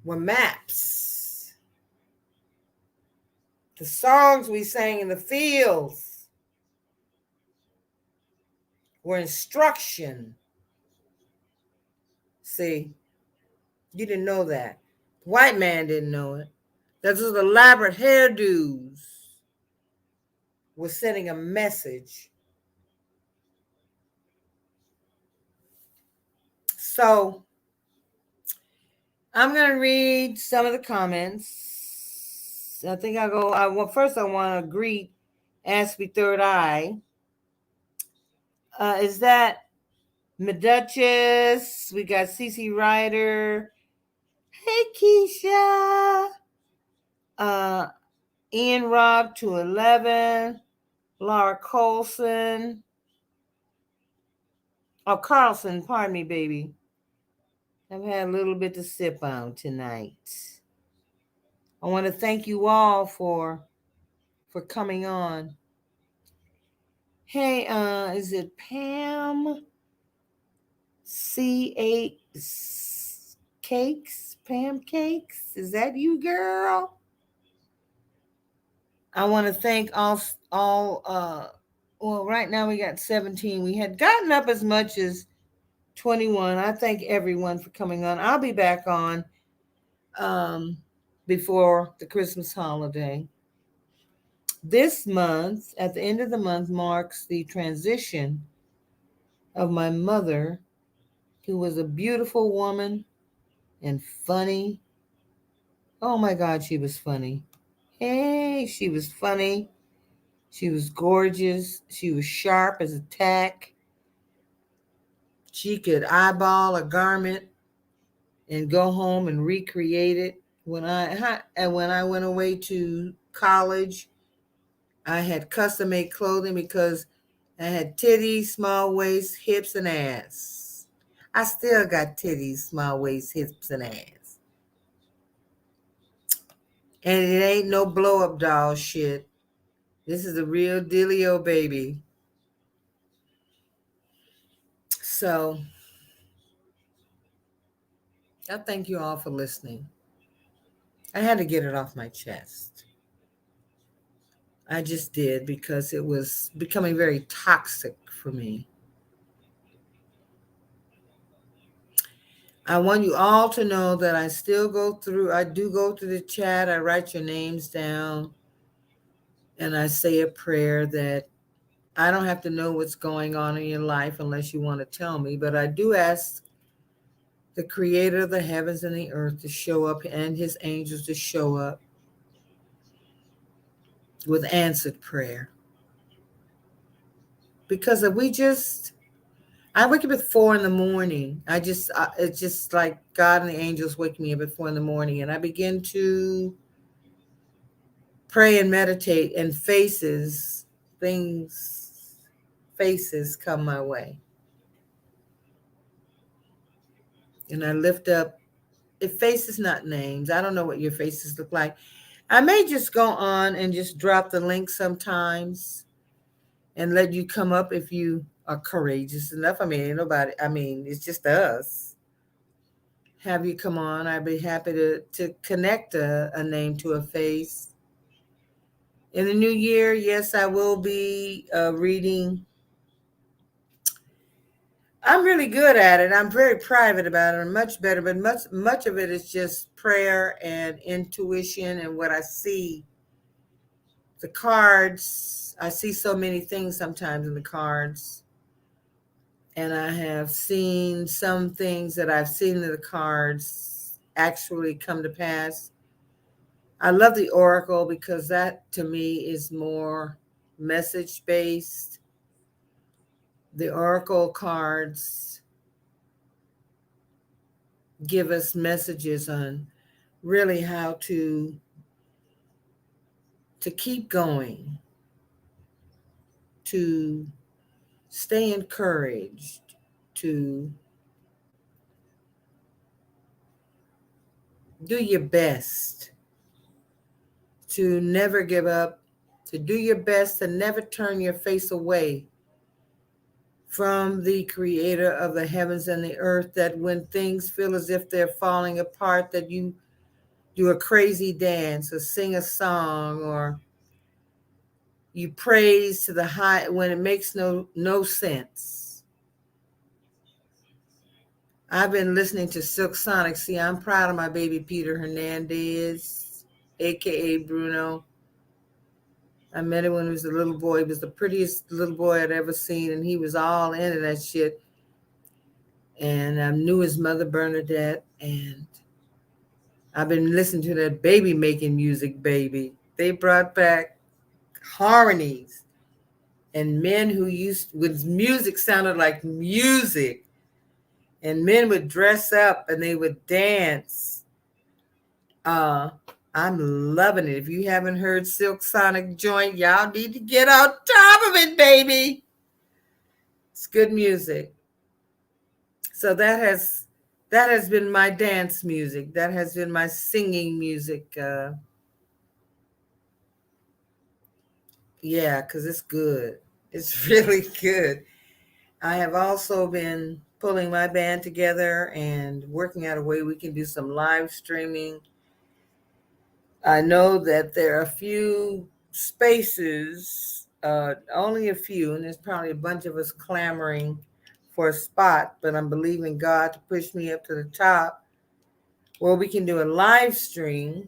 were maps. The songs we sang in the fields were instruction. See, you didn't know that. White man didn't know it. Those elaborate hairdos were sending a message. So I'm going to read some of the comments. I think first I want to greet Aspie Third Eye. Is that Meduchess? We got CC Ryder. Hey, Keisha. Ian Rob 211. Laura Colson. Oh, Carlson, pardon me, baby. I've had a little bit to sip on tonight. I want to thank you all for coming on. Hey, is it Pam C8 Cakes? Pam Cakes? Is that you, girl? I want to thank all well, right now we got 17. We had gotten up as much as 21. I thank everyone for coming on. I'll be back on before the Christmas holiday. This month, at the end of the month, marks the transition of my mother, who was a beautiful woman and funny. Oh my God, she was funny. Hey, she was funny. She was gorgeous. She was sharp as a tack. She could eyeball a garment and go home and recreate it. When I went away to college, I had custom made clothing because I had titties, small waist, hips, and ass. I still got titties, small waist, hips, and ass. And it ain't no blow up doll shit. This is a real dealio, baby. So I thank you all for listening. I had to get it off my chest. I just did because it was becoming very toxic for me. I want you all to know that I do go through the chat. I write your names down and I say a prayer that I don't have to know what's going on in your life unless you want to tell me, but I do ask the creator of the heavens and the earth to show up and his angels to show up with answered prayer. Because if I wake up at 4 in the morning. It's just like God and the angels wake me up at 4 in the morning, and I begin to pray and meditate, and faces come my way. And I lift up, if faces, not names. I don't know what your faces look like. I may just go on and just drop the link sometimes and let you come up if you are courageous enough. I mean, it's just us. Have you come on. I'd be happy to connect a name to a face. In the new year, yes, I will be reading. I'm really good at it. I'm very private about it. I'm much better, but much of it is just prayer and intuition and what I see. The cards, I see so many things sometimes in the cards. And I have seen some things that I've seen in the cards actually come to pass. I love the oracle because that to me is more message based. The oracle cards give us messages on really how to keep going, to stay encouraged, to do your best, to never give up, to do your best, to never turn your face away from the creator of the heavens and the earth, that when things feel as if they're falling apart, that you do a crazy dance or sing a song or you praise to the high when it makes no sense. I've been listening to Silk Sonic. See, I'm proud of my baby Peter Hernandez, aka Bruno. I met him when he was a little boy. He was the prettiest little boy I'd ever seen, and he was all into that shit. And I knew his mother, Bernadette, and I've been listening to that baby making music, baby. They brought back harmonies and men who with music sounded like music. And men would dress up and they would dance. I'm loving it. If you haven't heard Silk Sonic Joint, y'all need to get on top of it, baby. It's good music. So that has been my dance music. That has been my singing music. Yeah, because it's good. It's really good. I have also been pulling my band together and working out a way we can do some live streaming. I know that there are a few spaces, only a few, and there's probably a bunch of us clamoring for a spot, but I'm believing God to push me up to the top where we can do a live stream.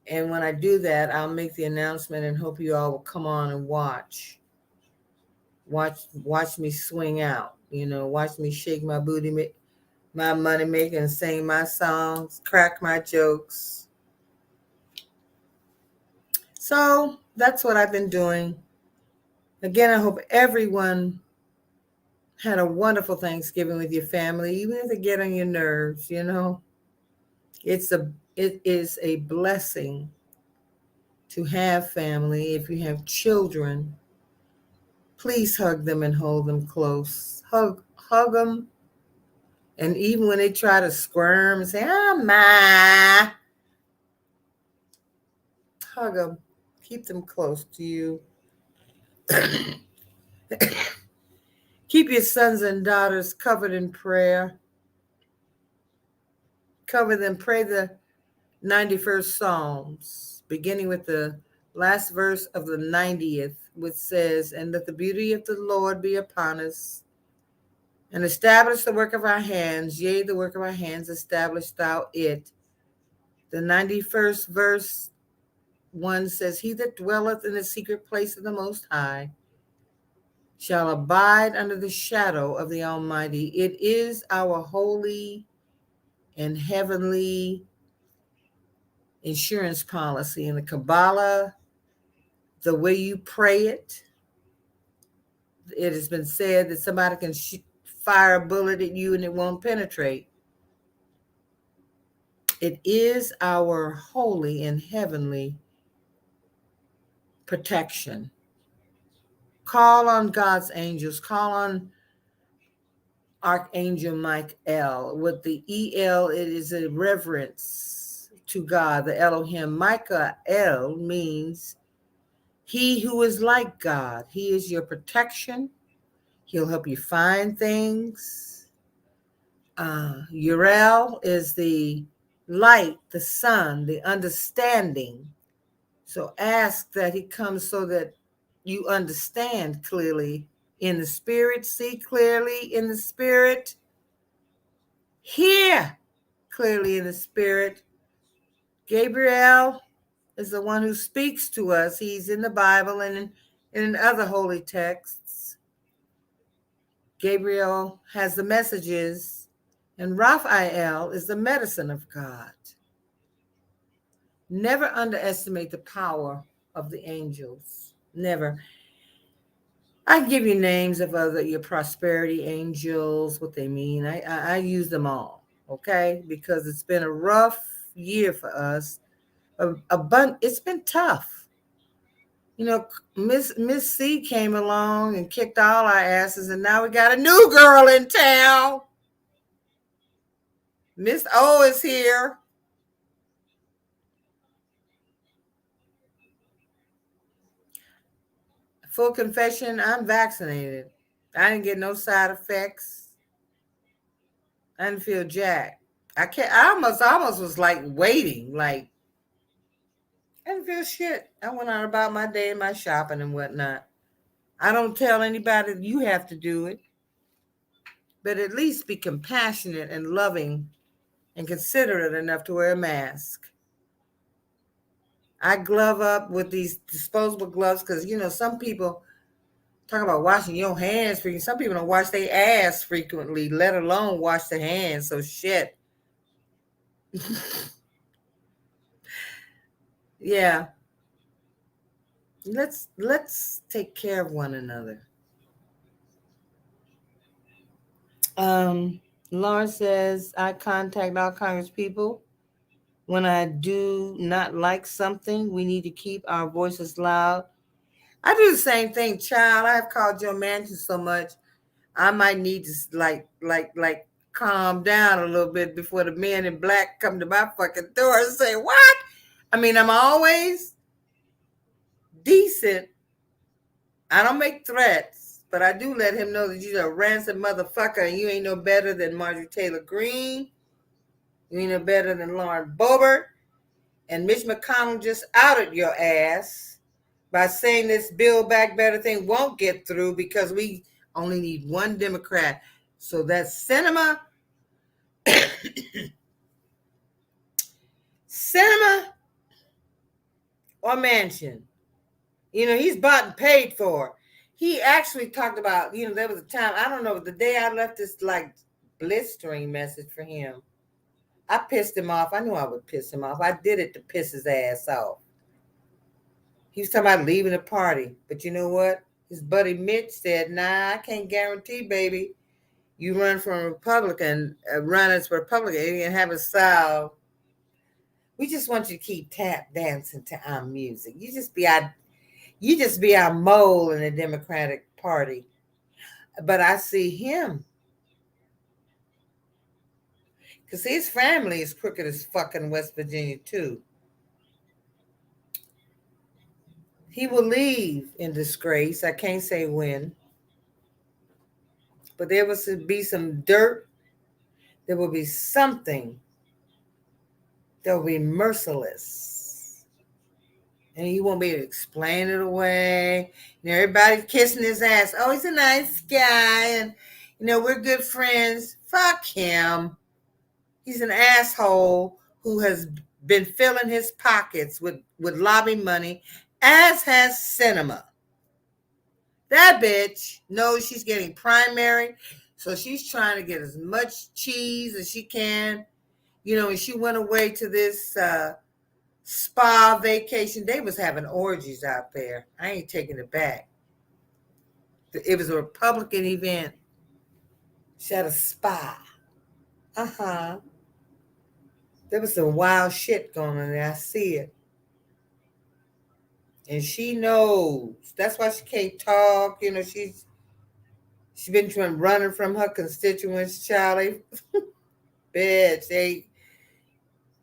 And when I do that, I'll make the announcement and hope you all will come on and watch me swing out, watch me shake my booty, my money maker, and sing my songs, crack my jokes. So that's what I've been doing. Again, I hope everyone had a wonderful Thanksgiving with your family, even if they get on your nerves, it is a blessing to have family. If you have children, Please hug them and hold them close. Hug them. And even when they try to squirm and say, ma, hug them. Keep them close to you. Keep your sons and daughters covered in prayer. Cover them. Pray the 91st Psalms, beginning with the last verse of the 90th, which says, and let the beauty of the Lord be upon us, and establish the work of our hands. Yea, the work of our hands, establish thou it. The 91st verse 1 says, he that dwelleth in the secret place of the Most High shall abide under the shadow of the Almighty. It is our holy and heavenly insurance policy. In the Kabbalah, the way you pray it, it has been said that somebody can fire a bullet at you and it won't penetrate. It is our holy and heavenly protection. Call on God's angels. Call on Archangel Michael. With the E-L, it is a reverence to God, the Elohim. Michael means he who is like God. He is your protection. He'll help you find things. Uriel is the light, the sun, the understanding. So ask that he comes so that you understand clearly in the spirit, see clearly in the spirit, hear clearly in the spirit. Gabriel is the one who speaks to us. He's in the Bible and in other holy texts. Gabriel has the messages, and Raphael is the medicine of God. Never underestimate the power of the angels. Never. I give you names of your prosperity angels, what they mean. I use them all, okay? Because it's been a rough year for us. It's been tough. You know, Miss C came along and kicked all our asses, and now we got a new girl in town. Miss O is here. Full confession, I'm vaccinated. I didn't get no side effects. I didn't feel jack. I almost was like waiting, like I didn't feel shit. I went on about my day and my shopping and whatnot. I don't tell anybody you have to do it, but at least be compassionate and loving and considerate enough to wear a mask. I glove up with these disposable gloves because, you know, some people talk about washing your hands frequently. Some people don't wash their ass frequently, let alone wash their hands. So shit. Yeah. Let's take care of one another. Lauren says, I contact all Congress people when I do not like something. We need to keep our voices loud. I do the same thing, child. I've called your mansion so much, I might need to like calm down a little bit before the men in black come to my fucking door and say, what? I mean, I'm always decent. I don't make threats, but I do let him know that you're a ransom motherfucker and you ain't no better than Marjorie Taylor Greene. You ain't no better than Lauren Boebert. And Mitch McConnell just outed your ass by saying this Build Back Better thing won't get through because we only need one Democrat. So that's cinema or mansion. You know, he's bought and paid for. He actually talked about, you know, there was a time, I don't know, the day I left this like blistering message for him, I pissed him off. I knew I would piss him off. I did it to piss his ass off. He was talking about leaving the party. But you know what? His buddy Mitch said, nah, I can't guarantee, baby. You run from a Republican, run as a Republican, and have a style. We just want you to keep tap dancing to our music. You just be out. You just be our mole in the Democratic Party. But I see him because his family is crooked as fucking West Virginia too. He will leave in disgrace. I can't say when, but there will be some dirt. There will be something that will be merciless. And he won't be able to explain it away. Everybody's kissing his ass. Oh, he's a nice guy. And, we're good friends. Fuck him. He's an asshole who has been filling his pockets with lobby money, as has Cinema. That bitch knows she's getting primary, so she's trying to get as much cheese as she can. And she went away to this spa vacation. They was having orgies out there. I ain't taking it back. It was a Republican event. She had a spa. Uh-huh. There was some wild shit going on there. I see it. And she knows. That's why she can't talk. She's been running from her constituents, Charlie. Bitch,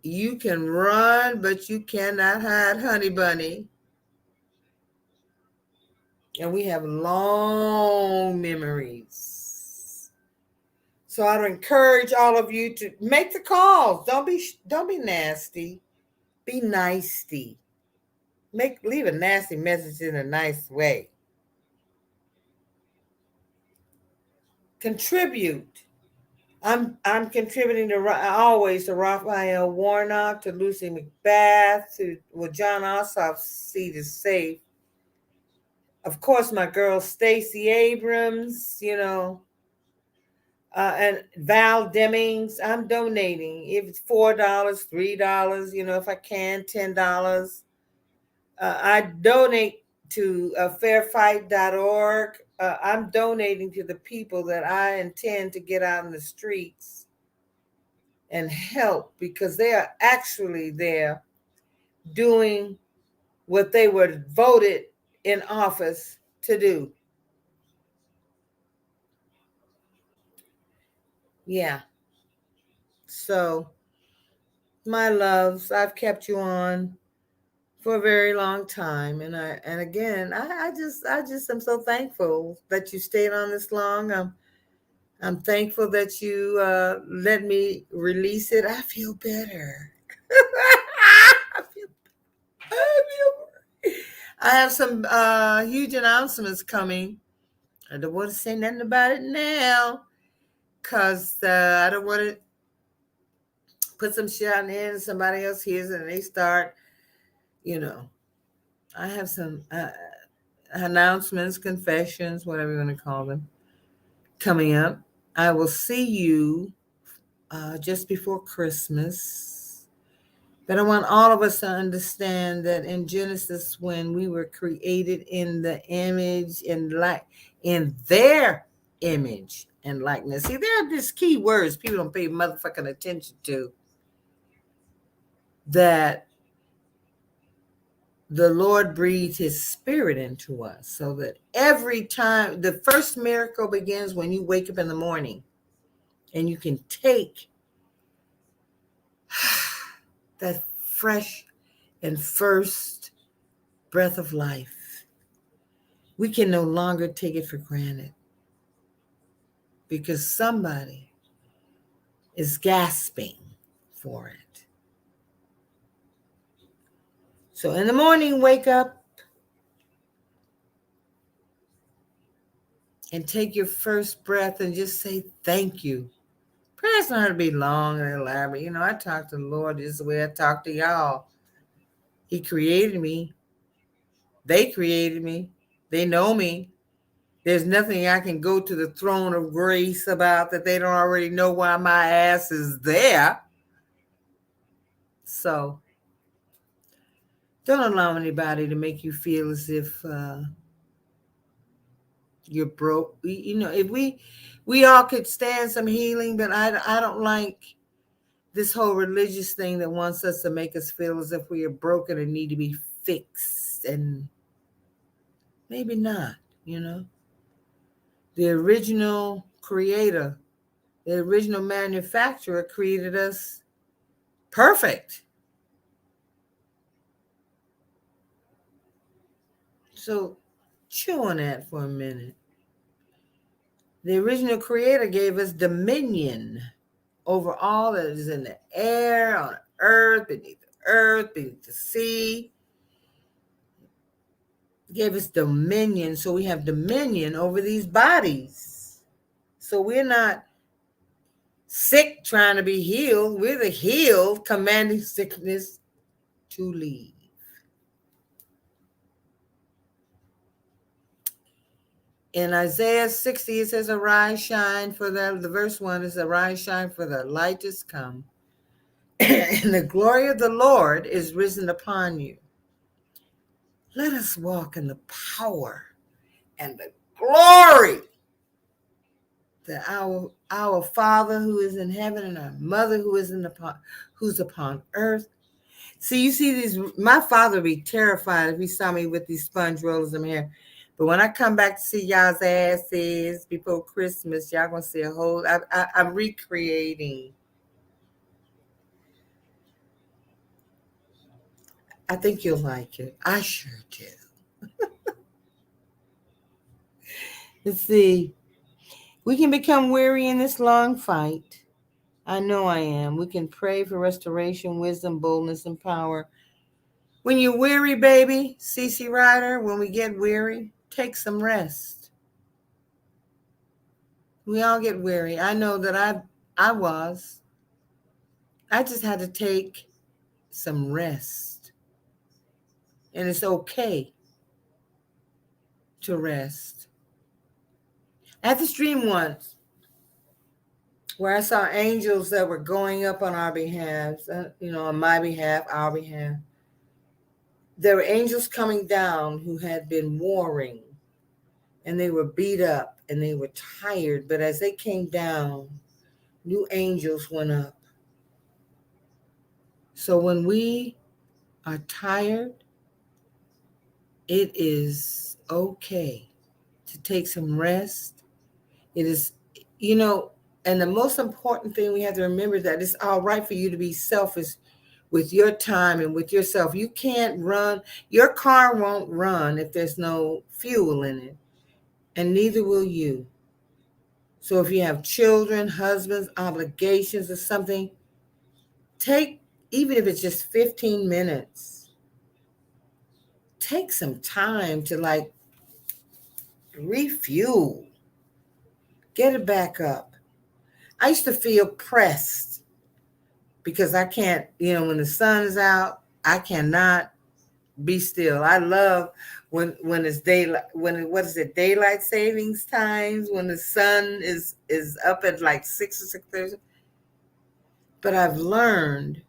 you can run, but you cannot hide, honey bunny. And we have long memories. So I'd encourage all of you to make the calls. Don't be nasty. Be nicey. Leave a nasty message in a nice way. Contribute. I'm contributing always to Raphael Warnock, to Lucy McBath, to John Ossoff's seat is safe. Of course, my girl Stacey Abrams, and Val Demings. I'm donating. If it's $4, $3, if I can, $10. I donate to fairfight.org. I'm donating to the people that I intend to get out in the streets and help, because they are actually there doing what they were voted in office to do. Yeah. So, my loves, I've kept you on for a very long time, and again, I just am so thankful that you stayed on this long. I'm thankful that you let me release it. I feel better. I feel I have some huge announcements coming. I don't want to say nothing about it now, because I don't want to put some shit on there and somebody else hears it and they start, I have some announcements, confessions, whatever you want to call them, coming up. I will see you just before Christmas. But I want all of us to understand that in Genesis, when we were created in the image and in their image and likeness. See, there are these key words people don't pay motherfucking attention to. That the Lord breathed his spirit into us, so that every time, the first miracle begins when you wake up in the morning and you can take that fresh and first breath of life. We can no longer take it for granted, because somebody is gasping for it. So in the morning, wake up and take your first breath and just say thank you. Prayers don't have to be long and elaborate. I talk to the Lord just the way I talk to y'all. He created me. They created me. They know me. There's nothing I can go to the throne of grace about that they don't already know why my ass is there. So don't allow anybody to make you feel as if you're broke. If we all could stand some healing, but I don't like this whole religious thing that wants us to make us feel as if we are broken and need to be fixed. And Maybe not, The original creator, the original manufacturer created us perfect. So chew on that for a minute. The original creator gave us dominion over all that is in the air, on earth, beneath the sea. He gave us dominion, so we have dominion over these bodies. So we're not sick trying to be healed. We're the healed commanding sickness to leave. In Isaiah 60, it says, arise, shine, for the verse 1 is, arise, shine, for the light is come, and the glory of the Lord is risen upon you. Let us walk in the power and the glory that our Father who is in heaven and our Mother who's upon earth. See, you see these, my father would be terrified if he saw me with these sponge rollers in my hair. But when I come back to see y'all's asses before Christmas, y'all gonna see a whole, I'm recreating. I think you'll like it. I sure do. Let's see. We can become weary in this long fight. I know I am. We can pray for restoration, wisdom, boldness, and power. When you're weary, baby, CC Ryder, when we get weary, take some rest. We all get weary. I know that I was. I just had to take some rest. And it's okay to rest. I had this dream once where I saw angels that were going up on our behalf, on my behalf, our behalf. There were angels coming down who had been warring, and they were beat up and they were tired. But as they came down, new angels went up. So when we are tired, it is okay to take some rest. It is, and the most important thing we have to remember is that it's all right for you to be selfish with your time and with yourself. You can't run. Your car won't run if there's no fuel in it, and neither will you. So if you have children, husbands, obligations or something, even if it's just 15 minutes, take some time to refuel, get it back up. I used to feel pressed because I can't, when the sun is out, I cannot be still. I love when it's daylight, daylight savings times, when the sun is up at 6 or 6:30. But I've learned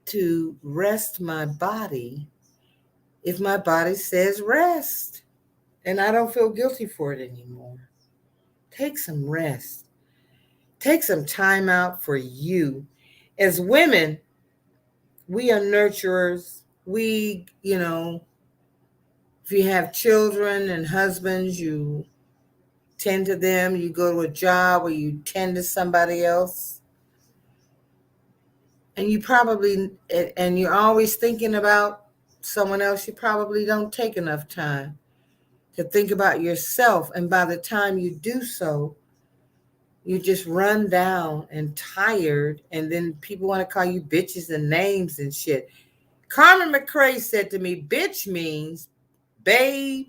to rest my body if my body says rest, and I don't feel guilty for it anymore. Take some rest. Take some time out for you. As women, we are nurturers. We, if you have children and husbands, you tend to them. You go to a job where you tend to somebody else. And you're always thinking about someone else. You probably don't take enough time to think about yourself. And by the time you do so, you just run down and tired. And then people want to call you bitches and names and shit. Carmen McRae said to me, bitch means babe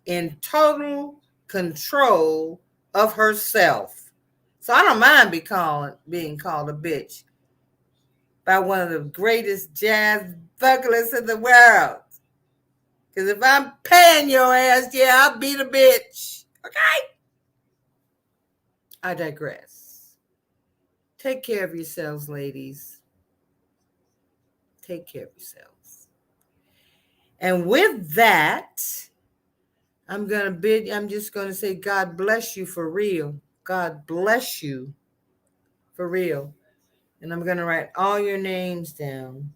in total control of herself. So I don't mind being called a bitch by one of the greatest jazz vocalists in the world. Because if I'm paying your ass, yeah, I'll be the bitch. Okay? I digress. Take care of yourselves, ladies. Take care of yourselves. And with that, I'm just going to say, God bless you for real. God bless you for real. And I'm going to write all your names down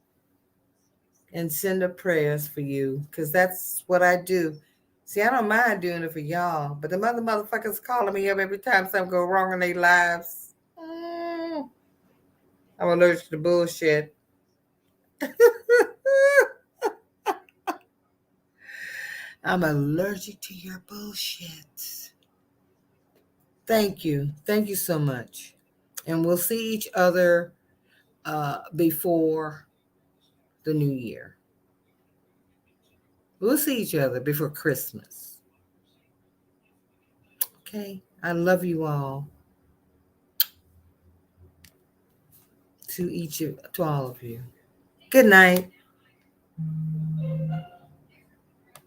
and send up prayers for you, because that's what I do. See, I don't mind doing it for y'all, but the motherfuckers calling me up every time something go wrong in their lives. I'm allergic to bullshit. I'm allergic to your bullshit. Thank you. Thank you so much. And we'll see each other before the new year. We'll see each other before Christmas. Okay? I love you all. To all of you. Good night.